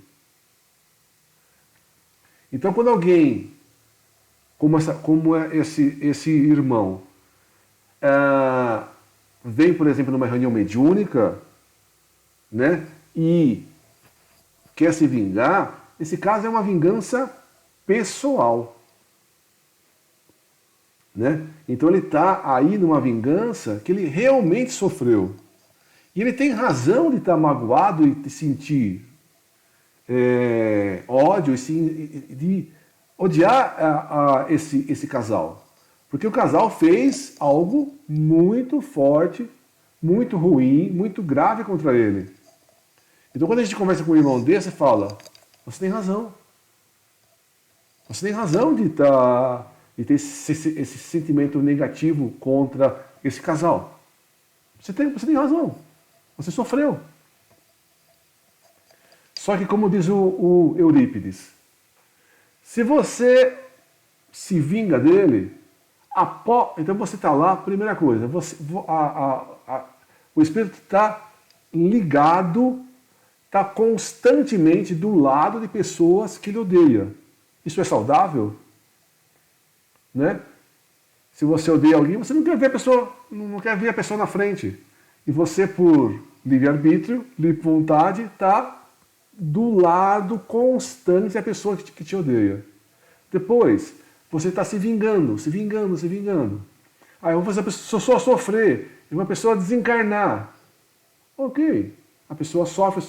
Então quando alguém, como esse irmão, vem, por exemplo, numa reunião mediúnica, né, e quer se vingar, esse caso é uma vingança pessoal, né? Então ele está aí numa vingança que ele realmente sofreu. E ele tem razão de estar magoado e de sentir ódio, e de odiar esse casal. Porque o casal fez algo muito forte, muito ruim, muito grave contra ele. Então quando a gente conversa com um irmão desse, fala, você tem razão. Você tem razão de ter esse sentimento negativo contra esse casal. Você tem razão. Você sofreu. Só que, como diz o Eurípides, se você se vinga dele, então você está lá, primeira coisa, o espírito está ligado, está constantemente do lado de pessoas que ele odeia. Isso é saudável? Né? Se você odeia alguém, você não quer ver a pessoa na frente. E você, por livre-arbítrio, livre vontade, está do lado constante da pessoa que te odeia. Depois, você está se vingando. Aí vamos fazer a pessoa sofrer, e uma pessoa desencarnar. Ok, a pessoa sofre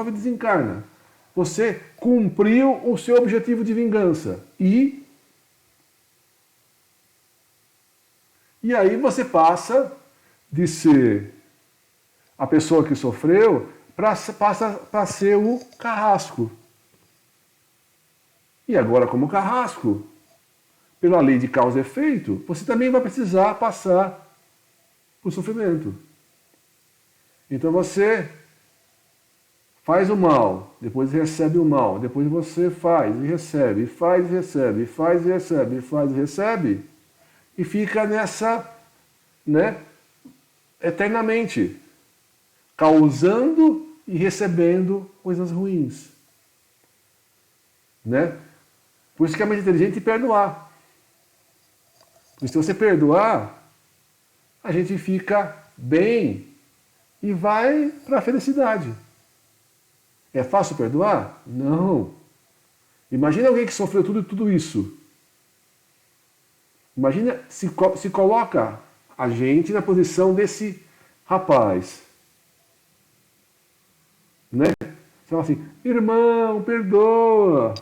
e desencarna. Você cumpriu o seu objetivo de vingança. E aí você passa de ser a pessoa que sofreu, passa para ser o carrasco. E agora, como carrasco, pela lei de causa e efeito, você também vai precisar passar por sofrimento. Então você faz o mal, depois recebe o mal, depois você faz e recebe, faz e recebe, faz e recebe, faz e recebe, e fica nessa, né, eternamente, causando e recebendo coisas ruins. Né? Por isso que é mais inteligente perdoar. Porque se você perdoar, a gente fica bem e vai para a felicidade. É fácil perdoar? Não. Imagina alguém que sofreu tudo isso. Imagina se coloca a gente na posição desse rapaz. Né? Você fala assim, irmão, perdoa.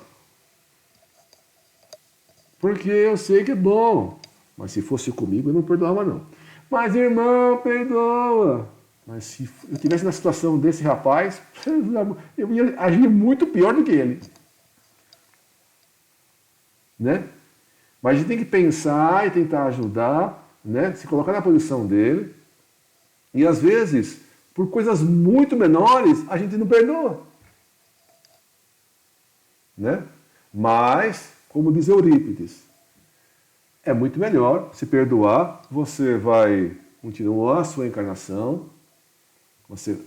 Porque eu sei que é bom. Mas se fosse comigo, eu não perdoava, não. Mas, irmão, perdoa. Mas se eu estivesse na situação desse rapaz, eu ia agir muito pior do que ele. Né? Mas a gente tem que pensar e tentar ajudar, né? Se colocar na posição dele. E às vezes, por coisas muito menores, a gente não perdoa. Né? Mas, como diz Eurípides, é muito melhor se perdoar, você vai continuar a sua encarnação, você,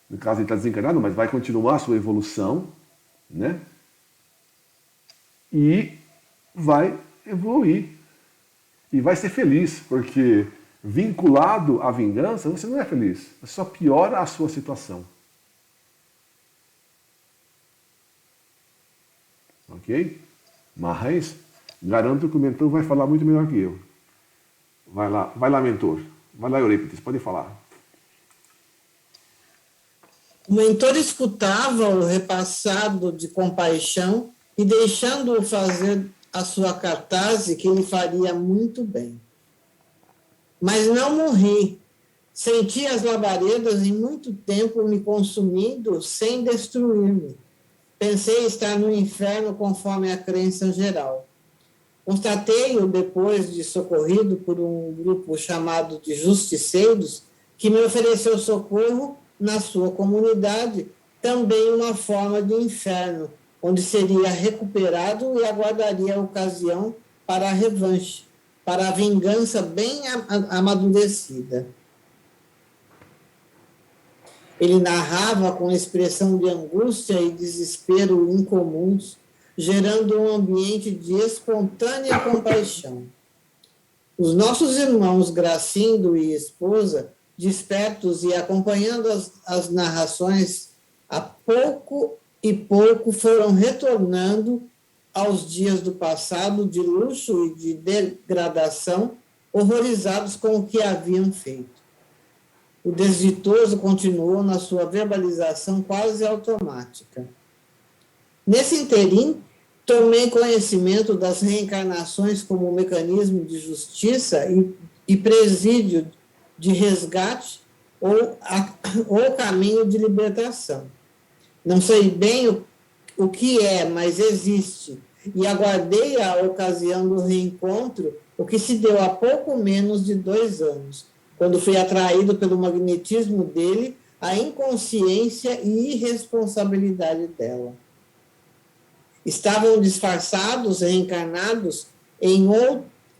no caso ele está desencarnado, mas vai continuar a sua evolução, né? E vai evoluir. E vai ser feliz, porque vinculado à vingança, você não é feliz, você só piora a sua situação. Ok? Mas garanto que o mentor vai falar muito melhor que eu. Vai lá, mentor. Vai lá, Eurípides, pode falar. O mentor escutava o repassado de compaixão e deixando-o fazer a sua catarse, que lhe faria muito bem. Mas não morri. Senti as labaredas em muito tempo me consumindo sem destruir-me. Pensei estar no inferno conforme a crença geral. Constatei-o depois de socorrido por um grupo chamado de justiceiros, que me ofereceu socorro na sua comunidade, também uma forma de inferno, onde seria recuperado e aguardaria a ocasião para a revanche, para a vingança bem amadurecida. Ele narrava com expressão de angústia e desespero incomuns, gerando um ambiente de espontânea compaixão. Os nossos irmãos Gracindo e esposa, despertos e acompanhando as narrações, a pouco e pouco foram retornando aos dias do passado de luxo e de degradação, horrorizados com o que haviam feito. O desditoso continuou na sua verbalização quase automática. Nesse interim, tomei conhecimento das reencarnações como mecanismo de justiça e presídio de resgate ou caminho de libertação. Não sei bem o que é, mas existe, e aguardei a ocasião do reencontro, o que se deu há pouco menos de 2 anos, quando fui atraído pelo magnetismo dele, a inconsciência e irresponsabilidade dela. Estavam disfarçados, reencarnados,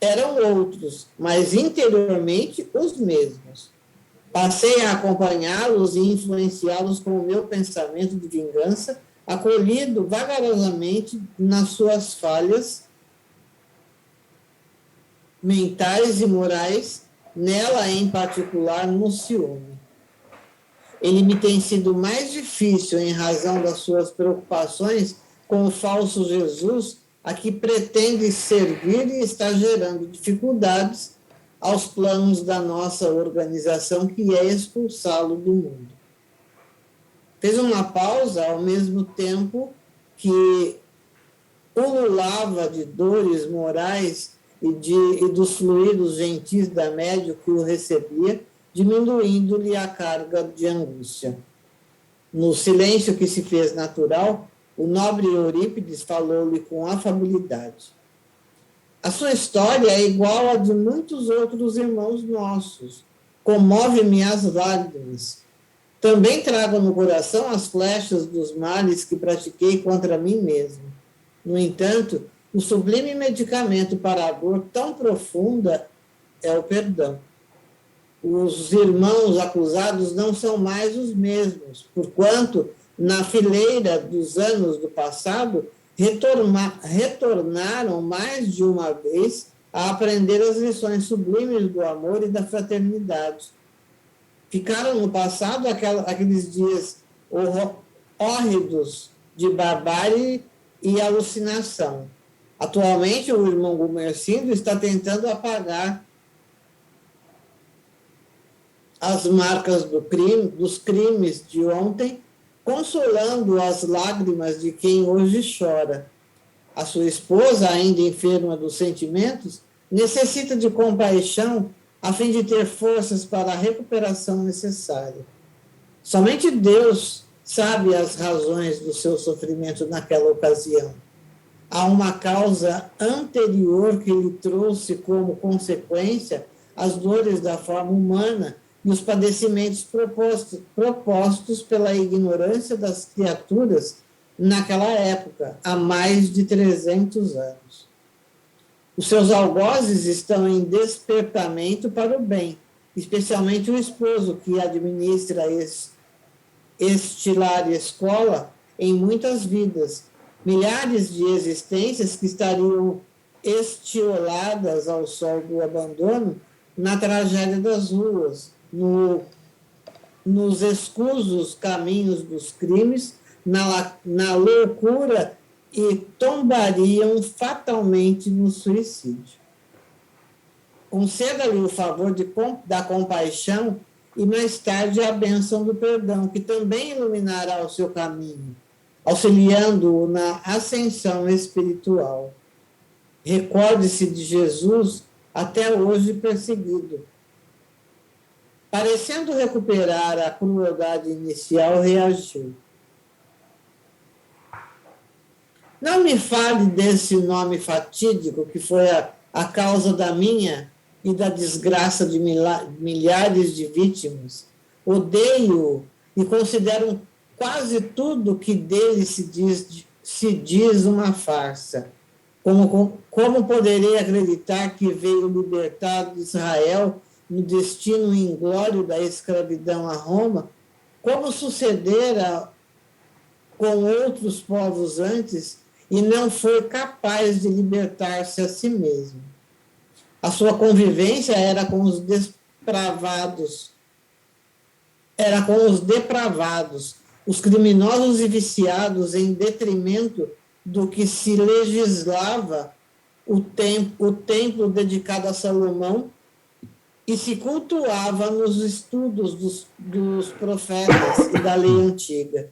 eram outros, mas interiormente os mesmos. Passei a acompanhá-los e influenciá-los com o meu pensamento de vingança, acolhido vagarosamente nas suas falhas mentais e morais, nela em particular no ciúme. Ele me tem sido mais difícil em razão das suas preocupações com o falso Jesus, a que pretende servir e está gerando dificuldades aos planos da nossa organização, que é expulsá-lo do mundo. Fez uma pausa, ao mesmo tempo que ululava de dores morais e dos fluidos gentis da médium que o recebia, diminuindo-lhe a carga de angústia. No silêncio que se fez natural, o nobre Eurípides falou-lhe com afabilidade. A sua história é igual à de muitos outros irmãos nossos. Comove-me as lágrimas. Também trago no coração as flechas dos males que pratiquei contra mim mesmo. No entanto, o sublime medicamento para a dor tão profunda é o perdão. Os irmãos acusados não são mais os mesmos, porquanto, na fileira dos anos do passado, retornaram mais de uma vez a aprender as lições sublimes do amor e da fraternidade. Ficaram no passado aqueles dias hórridos de barbárie e alucinação. Atualmente, o irmão Gumercindo está tentando apagar as marcas dos crimes de ontem, consolando as lágrimas de quem hoje chora. A sua esposa, ainda enferma dos sentimentos, necessita de compaixão a fim de ter forças para a recuperação necessária. Somente Deus sabe as razões do seu sofrimento naquela ocasião. Há uma causa anterior que lhe trouxe como consequência as dores da forma humana e os padecimentos propostos pela ignorância das criaturas naquela época, há mais de 300 anos. Os seus algozes estão em despertamento para o bem, especialmente o esposo que administra estilar escola em muitas vidas, milhares de existências que estariam estioladas ao sol do abandono na tragédia das ruas, nos escusos caminhos dos crimes, na loucura e tombariam fatalmente no suicídio. Conceda-lhe o favor da compaixão e mais tarde a bênção do perdão, que também iluminará o seu caminho, auxiliando-o na ascensão espiritual. Recorde-se de Jesus até hoje perseguido. Parecendo recuperar a crueldade inicial, reagiu. Não me fale desse nome fatídico que foi a causa da minha e da desgraça de milhares de vítimas. Odeio e considero quase tudo que dele se diz uma farsa. Como poderei acreditar que veio libertar Israel no destino inglório da escravidão a Roma, como sucedera com outros povos antes e não foi capaz de libertar-se a si mesmo? A sua convivência era com os depravados, os criminosos e viciados, em detrimento do que se legislava o templo dedicado a Salomão e se cultuava nos estudos dos profetas e da lei antiga.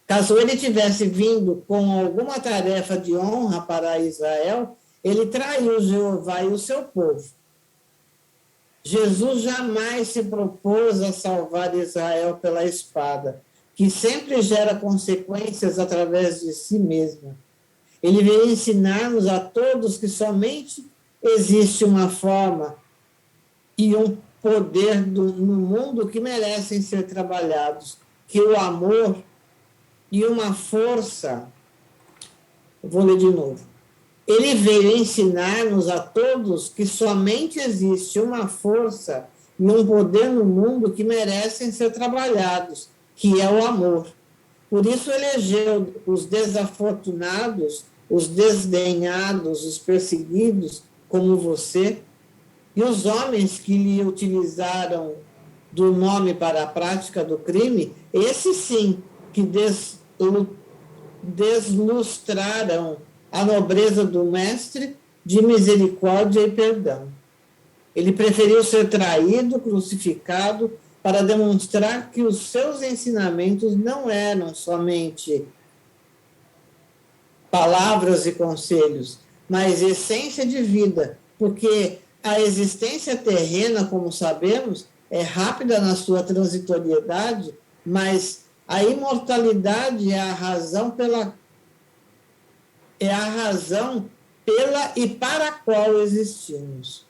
Caso ele tivesse vindo com alguma tarefa de honra para Israel, ele traiu Jeová e o seu povo. Jesus jamais se propôs a salvar Israel pela espada, que sempre gera consequências através de si mesma. Ele veio ensinar-nos a todos que somente existe uma forma e um poder no mundo que merecem ser trabalhados, que o amor e uma força... Vou ler de novo. Ele veio ensinar-nos a todos que somente existe uma força e um poder no mundo que merecem ser trabalhados, que é o amor. Por isso elegeu os desafortunados, os desdenhados, os perseguidos, como você, e os homens que lhe utilizaram do nome para a prática do crime, esses sim que deslustraram a nobreza do Mestre de misericórdia e perdão. Ele preferiu ser traído, crucificado, para demonstrar que os seus ensinamentos não eram somente palavras e conselhos, mas essência de vida, porque a existência terrena, como sabemos, é rápida na sua transitoriedade, mas a imortalidade é a razão pela e para a qual existimos.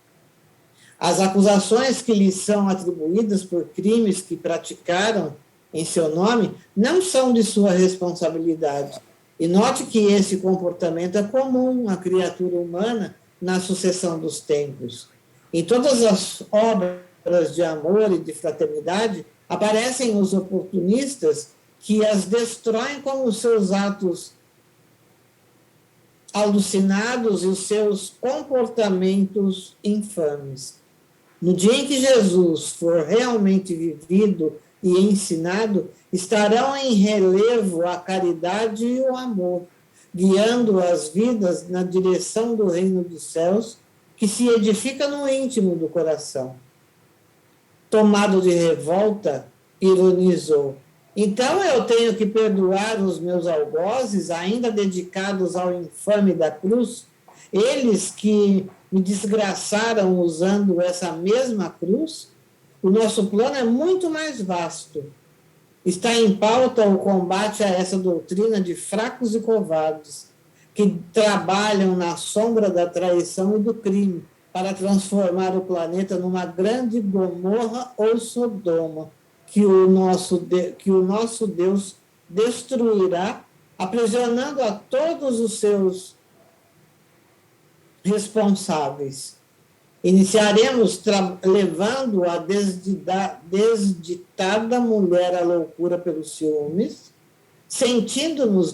As acusações que lhes são atribuídas por crimes que praticaram em seu nome não são de sua responsabilidade. E note que esse comportamento é comum à criatura humana na sucessão dos tempos. Em todas as obras de amor e de fraternidade, aparecem os oportunistas que as destroem com os seus atos alucinados e os seus comportamentos infames. No dia em que Jesus for realmente vivido e ensinado, estarão em relevo a caridade e o amor, guiando as vidas na direção do reino dos céus, que se edifica no íntimo do coração. Tomado de revolta, ironizou: então eu tenho que perdoar os meus algozes, ainda dedicados ao infame da cruz, eles que me desgraçaram usando essa mesma cruz? O nosso plano é muito mais vasto. Está em pauta o combate a essa doutrina de fracos e covardes, que trabalham na sombra da traição e do crime, para transformar o planeta numa grande Gomorra ou Sodoma, que o nosso Deus destruirá, aprisionando a todos os seus responsáveis. Iniciaremos levando a desditada mulher à loucura pelos ciúmes, sentindo-se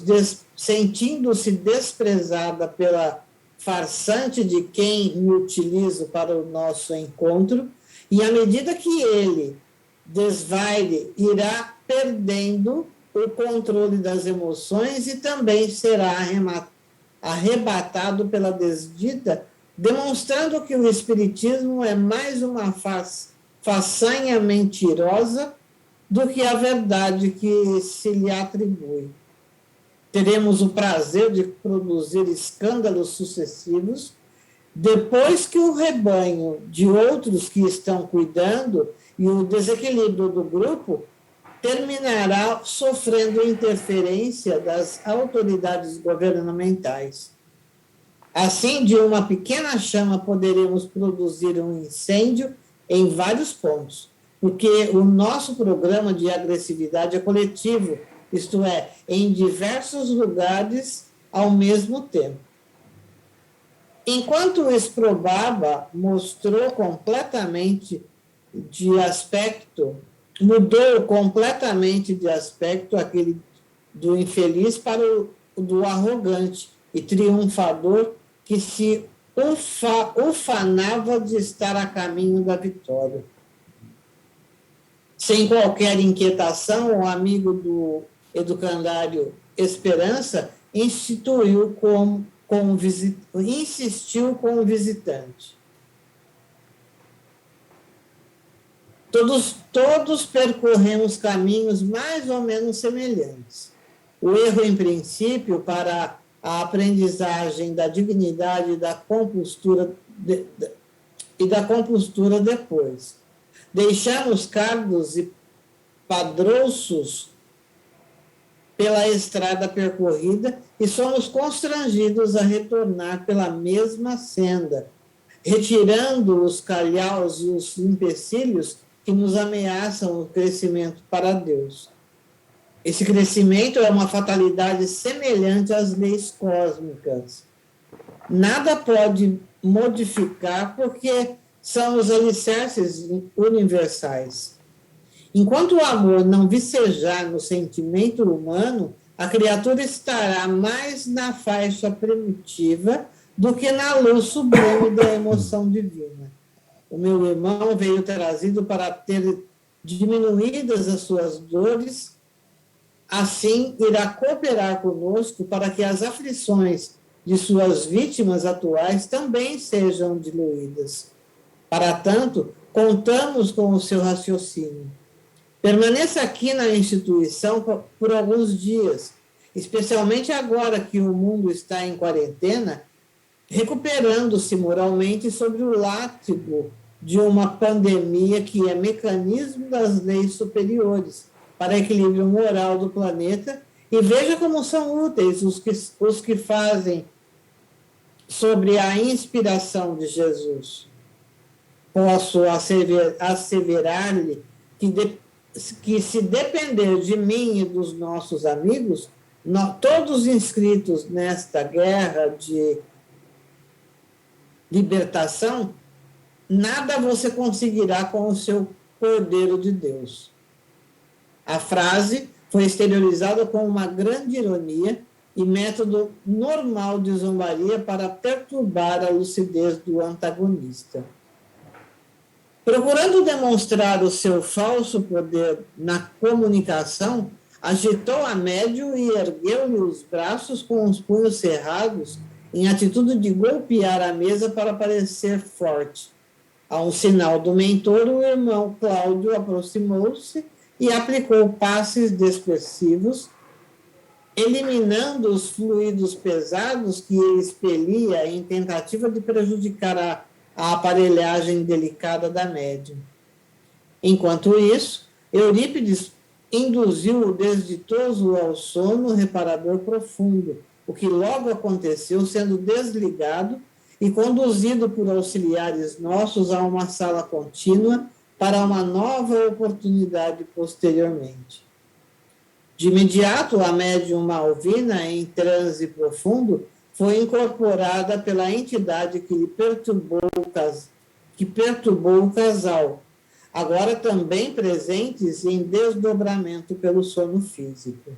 desprezada pela farsante de quem me utilizo para o nosso encontro, e à medida que ele desvaire, irá perdendo o controle das emoções e também será arrebatado pela desdita, demonstrando que o espiritismo é mais uma façanha mentirosa do que a verdade que se lhe atribui. Teremos o prazer de produzir escândalos sucessivos, depois que o rebanho de outros que estão cuidando e o desequilíbrio do grupo terminará sofrendo interferência das autoridades governamentais. Assim, de uma pequena chama poderemos produzir um incêndio em vários pontos, porque o nosso programa de agressividade é coletivo, isto é, em diversos lugares ao mesmo tempo. Enquanto o Esprobaba mudou completamente de aspecto, aquele do infeliz para o do arrogante e triunfador que se ufanava de estar a caminho da vitória. Sem qualquer inquietação, o amigo do educandário Esperança insistiu com o visitante. Todos percorremos caminhos mais ou menos semelhantes. O erro, em princípio, para a aprendizagem da dignidade e da compostura depois. Deixamos cardos e padrouços pela estrada percorrida e somos constrangidos a retornar pela mesma senda, retirando os calhaus e os empecilhos que nos ameaçam o crescimento para Deus. Esse crescimento é uma fatalidade semelhante às leis cósmicas. Nada pode modificar porque são os alicerces universais. Enquanto o amor não vicejar no sentimento humano, a criatura estará mais na faixa primitiva do que na luz sublime da emoção divina. O meu irmão veio trazido para ter diminuídas as suas dores, assim irá cooperar conosco para que as aflições de suas vítimas atuais também sejam diluídas. Para tanto, contamos com o seu raciocínio. Permaneça aqui na instituição por alguns dias, especialmente agora que o mundo está em quarentena, recuperando-se moralmente sobre o látigo de uma pandemia que é mecanismo das leis superiores para equilíbrio moral do planeta, e veja como são úteis os que fazem sobre a inspiração de Jesus. posso asseverar-lhe que se depender de mim e dos nossos amigos, todos inscritos nesta guerra de libertação, nada você conseguirá com o seu Cordeiro de Deus. A frase foi exteriorizada com uma grande ironia e método normal de zombaria para perturbar a lucidez do antagonista. Procurando demonstrar o seu falso poder na comunicação, agitou a médium e ergueu-lhe os braços com os punhos cerrados, em atitude de golpear a mesa para parecer forte. A um sinal do mentor, o irmão Cláudio aproximou-se e aplicou passes dispersivos, eliminando os fluidos pesados que ele expelia em tentativa de prejudicar a aparelhagem delicada da médium. Enquanto isso, Eurípides induziu o desditoso ao sono reparador profundo, o que logo aconteceu, sendo desligado e conduzido por auxiliares nossos a uma sala contínua para uma nova oportunidade posteriormente. De imediato, a médium Malvina, em transe profundo, foi incorporada pela entidade que perturbou o casal, agora também presentes em desdobramento pelo sono físico.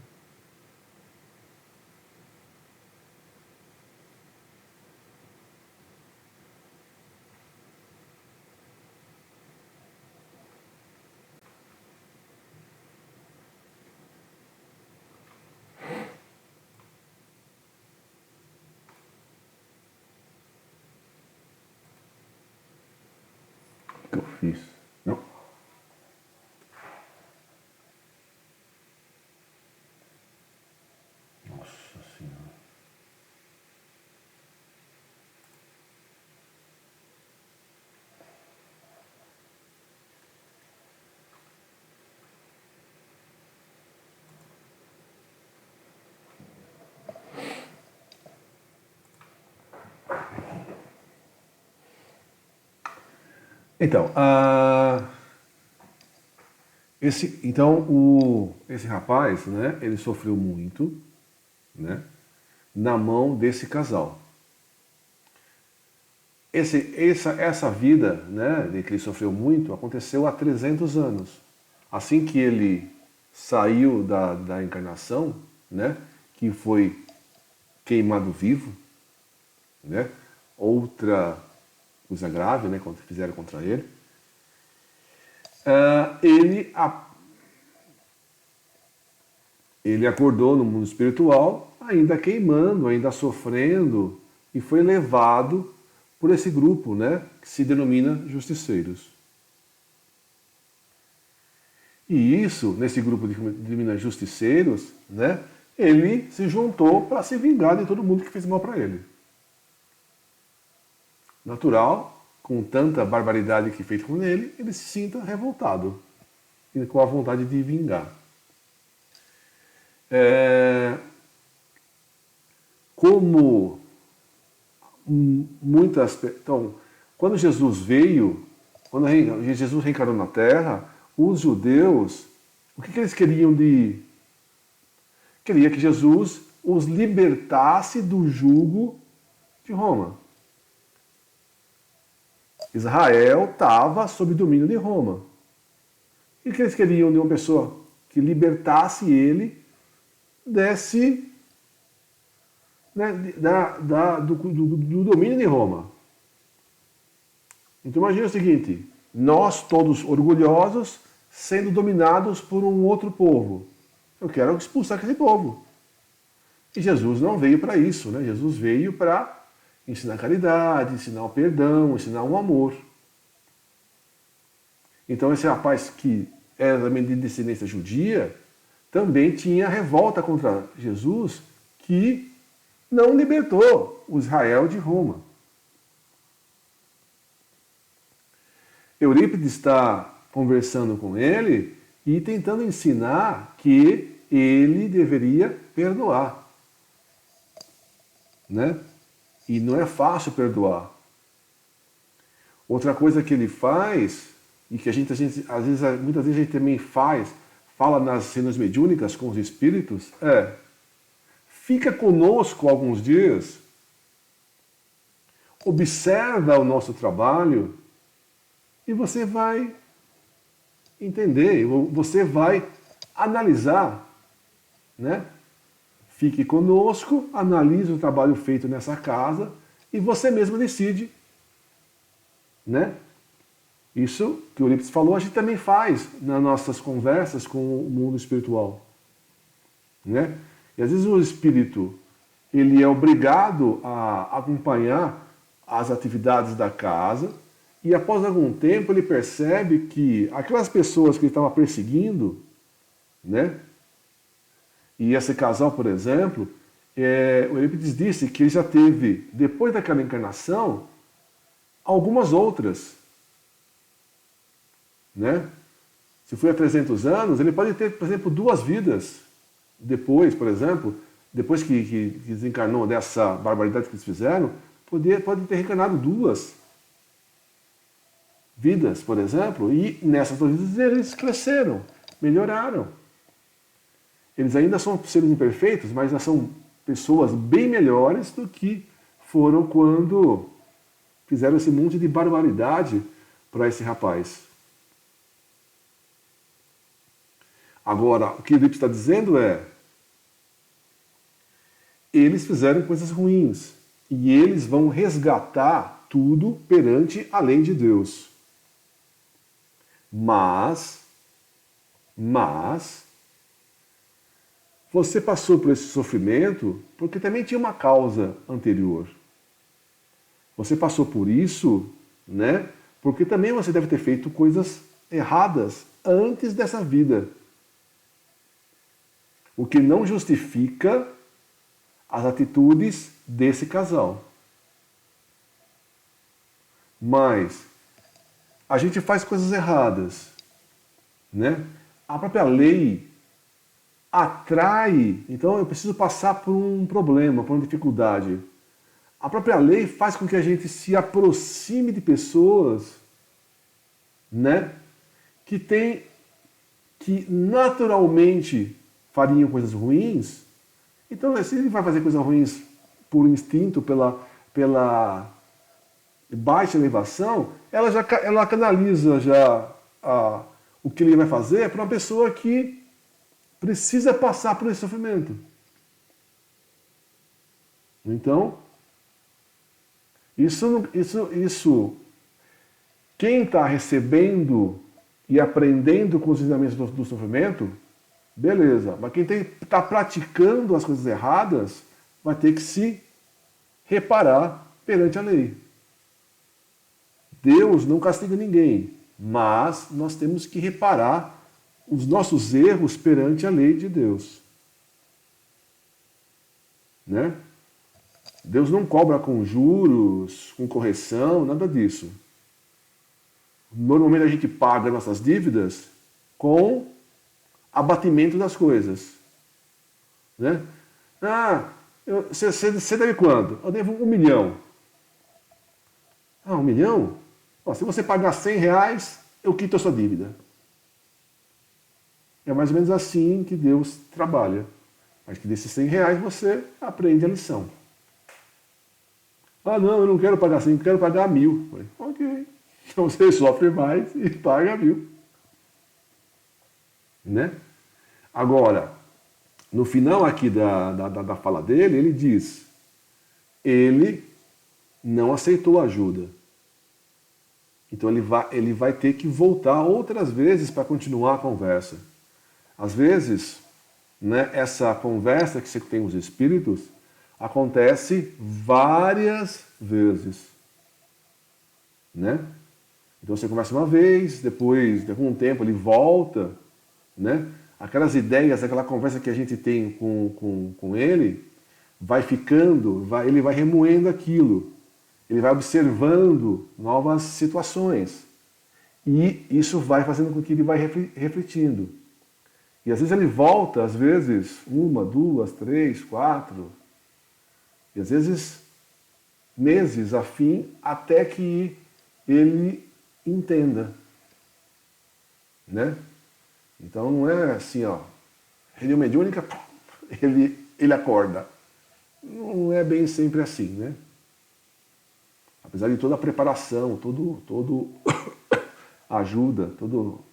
O que eu fiz? Não. Nossa Senhora. Então, esse rapaz, né, ele sofreu muito, né, na mão desse casal. Essa vida, né, de que ele sofreu muito, aconteceu há 300 anos. Assim que ele saiu da encarnação, né, que foi queimado vivo, né, outra coisa grave, né, quando fizeram contra ele, ele acordou no mundo espiritual, ainda queimando, ainda sofrendo, e foi levado por esse grupo, né, que se denomina justiceiros. E isso, nesse grupo que se denomina justiceiros, né, ele se juntou para se vingar de todo mundo que fez mal para ele. Natural, com tanta barbaridade que fez com ele, ele se sinta revoltado e com a vontade de vingar. Como muitas... Então, quando Jesus veio, quando Jesus reencarnou na Terra, os judeus, o que eles queriam Queria que Jesus os libertasse do jugo de Roma. Israel estava sob domínio de Roma. E o que eles queriam de uma pessoa? Que libertasse ele desse... Né, do domínio de Roma. Então imagina o seguinte, nós todos orgulhosos sendo dominados por um outro povo. Eu quero expulsar aquele povo. E Jesus não veio para isso, né? Jesus veio para ensinar caridade, ensinar o perdão, ensinar o amor. Então esse rapaz que era também de descendência judia, também tinha revolta contra Jesus, que não libertou o Israel de Roma. Eurípides está conversando com ele e tentando ensinar que ele deveria perdoar. Né? E não é fácil perdoar. Outra coisa que ele faz, e que muitas vezes a gente também fala nas reuniões mediúnicas com os espíritos, fica conosco alguns dias, observa o nosso trabalho e você vai entender, você vai analisar, né? Fique conosco, analise o trabalho feito nessa casa e você mesmo decide, né? Isso que o Eurípides falou, a gente também faz nas nossas conversas com o mundo espiritual, né? E às vezes o espírito, ele é obrigado a acompanhar as atividades da casa e após algum tempo ele percebe que aquelas pessoas que ele estava perseguindo, né? E esse casal, por exemplo, o Eurípides disse que ele já teve, depois daquela encarnação, algumas outras, né? Se foi há 300 anos, ele pode ter, por exemplo, 2 vidas depois, por exemplo, depois que desencarnou dessa barbaridade que eles fizeram, pode ter reencarnado 2 vidas, por exemplo, e nessas 2 vidas eles cresceram, melhoraram. Eles ainda são seres imperfeitos, mas já são pessoas bem melhores do que foram quando fizeram esse monte de barbaridade para esse rapaz. Agora, o que o Eurípides está dizendo eles fizeram coisas ruins e eles vão resgatar tudo perante a lei de Deus. Mas você passou por esse sofrimento porque também tinha uma causa anterior. Você passou por isso, né? Porque também você deve ter feito coisas erradas antes dessa vida. O que não justifica as atitudes desse casal. Mas a gente faz coisas erradas, né? A própria lei atrai, então eu preciso passar por um problema, por uma dificuldade. A própria lei faz com que a gente se aproxime de pessoas, né, que naturalmente fariam coisas ruins. Então, se ele vai fazer coisas ruins por instinto, pela baixa elevação, ela canaliza o que ele vai fazer para uma pessoa que precisa passar por esse sofrimento. Então, quem está recebendo e aprendendo com os ensinamentos do sofrimento, beleza. Mas quem está praticando as coisas erradas vai ter que se reparar perante a lei. Deus não castiga ninguém, mas nós temos que reparar os nossos erros perante a lei de Deus. Né? Deus não cobra com juros, com correção, nada disso. Normalmente a gente paga nossas dívidas com abatimento das coisas. Né? Você deve quanto? Eu devo 1 milhão. 1 milhão? Se você pagar R$100, eu quito a sua dívida. É mais ou menos assim que Deus trabalha. Mas que desses R$100 você aprende a lição. Não, eu não quero pagar 100, eu quero pagar 1.000. Falei, ok. Então você sofre mais e paga 1.000. Né? Agora, no final aqui da fala dele, ele diz, ele não aceitou ajuda. Então ele vai ter que voltar outras vezes para continuar a conversa. Às vezes, né, essa conversa que você tem com os espíritos acontece várias vezes. Né? Então você conversa uma vez, depois de algum tempo ele volta, né? Aquelas ideias, aquela conversa que a gente tem com ele, vai ficando, ele vai remoendo aquilo, ele vai observando novas situações. E isso vai fazendo com que ele vai refletindo. E às vezes ele volta, às vezes, 1, 2, 3, 4, e às vezes meses a fim, até que ele entenda, né? Então não é assim, ó, reunião mediúnica, ele acorda. Não é bem sempre assim, né? Apesar de toda a preparação, todo a ajuda, tudo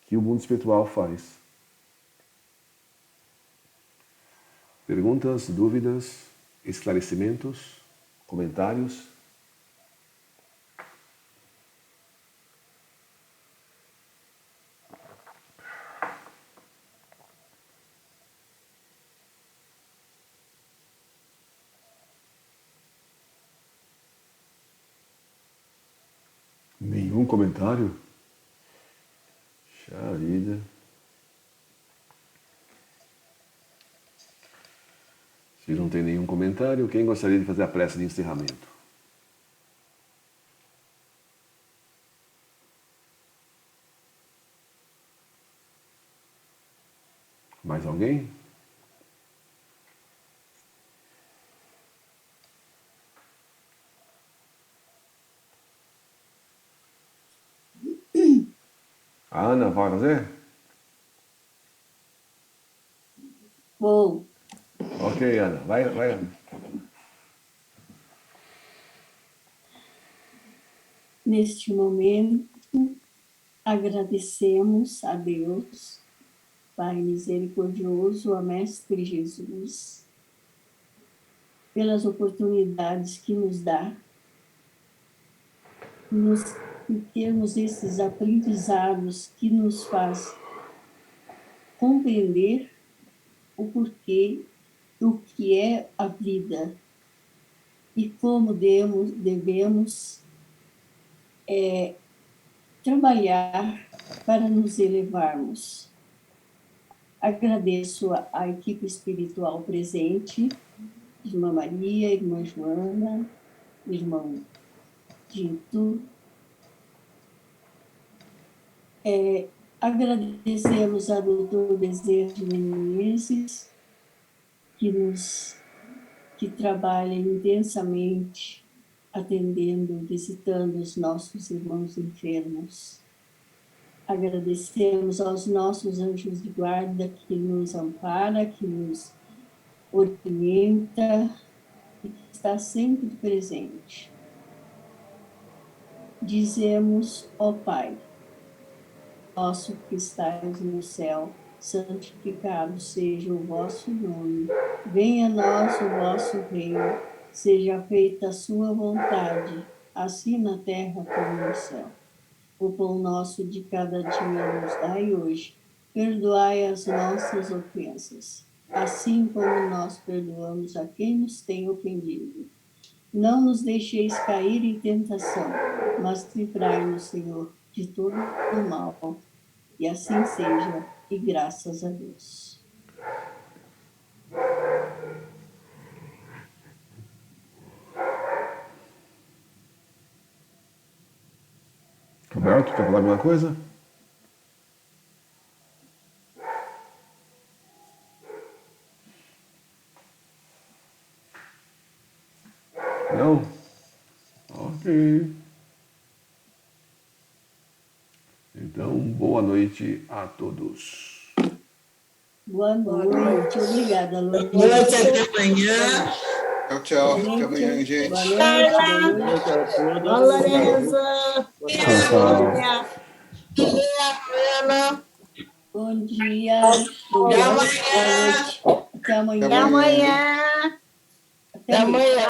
que o mundo espiritual faz. Perguntas, dúvidas, esclarecimentos, comentários? Nenhum comentário? Puxa vida. Se não tem nenhum comentário, quem gostaria de fazer a prece de encerramento? Mais alguém? A Ana vai fazer? Vou. Ok, Ana. Vai, Ana. Neste momento, agradecemos a Deus, Pai misericordioso, a Mestre Jesus, pelas oportunidades que nos dá, e termos esses aprendizados que nos faz compreender o porquê, o que é a vida e como devemos trabalhar para nos elevarmos. Agradeço a equipe espiritual presente, Irmã Maria, Irmã Joana, Irmão Dito. Agradecemos a doutor Bezerra de Menezes, que trabalha intensamente atendendo, visitando os nossos irmãos enfermos. Agradecemos aos nossos anjos de guarda que nos ampara, que nos orienta e que está sempre presente. Dizemos, ó Pai, nosso que estais no céu, santificado seja o vosso nome. Venha a nós o vosso reino, seja feita a sua vontade, assim na terra como no céu. O pão nosso de cada dia nos dai hoje. Perdoai as nossas ofensas, assim como nós perdoamos a quem nos tem ofendido. Não nos deixeis cair em tentação, mas livrai-nos, Senhor, de todo o mal. E assim seja, e graças a Deus. Roberto, quer falar alguma coisa? Não? Ok. Então, boa noite a todos. Boa noite. Obrigada, Luísa. Boa noite, até amanhã. Tchau, tchau. Até amanhã, gente. Boa noite, boa noite. Boa Lorenza. Bom dia. Boa noite. Até amanhã. Até amanhã. Até amanhã.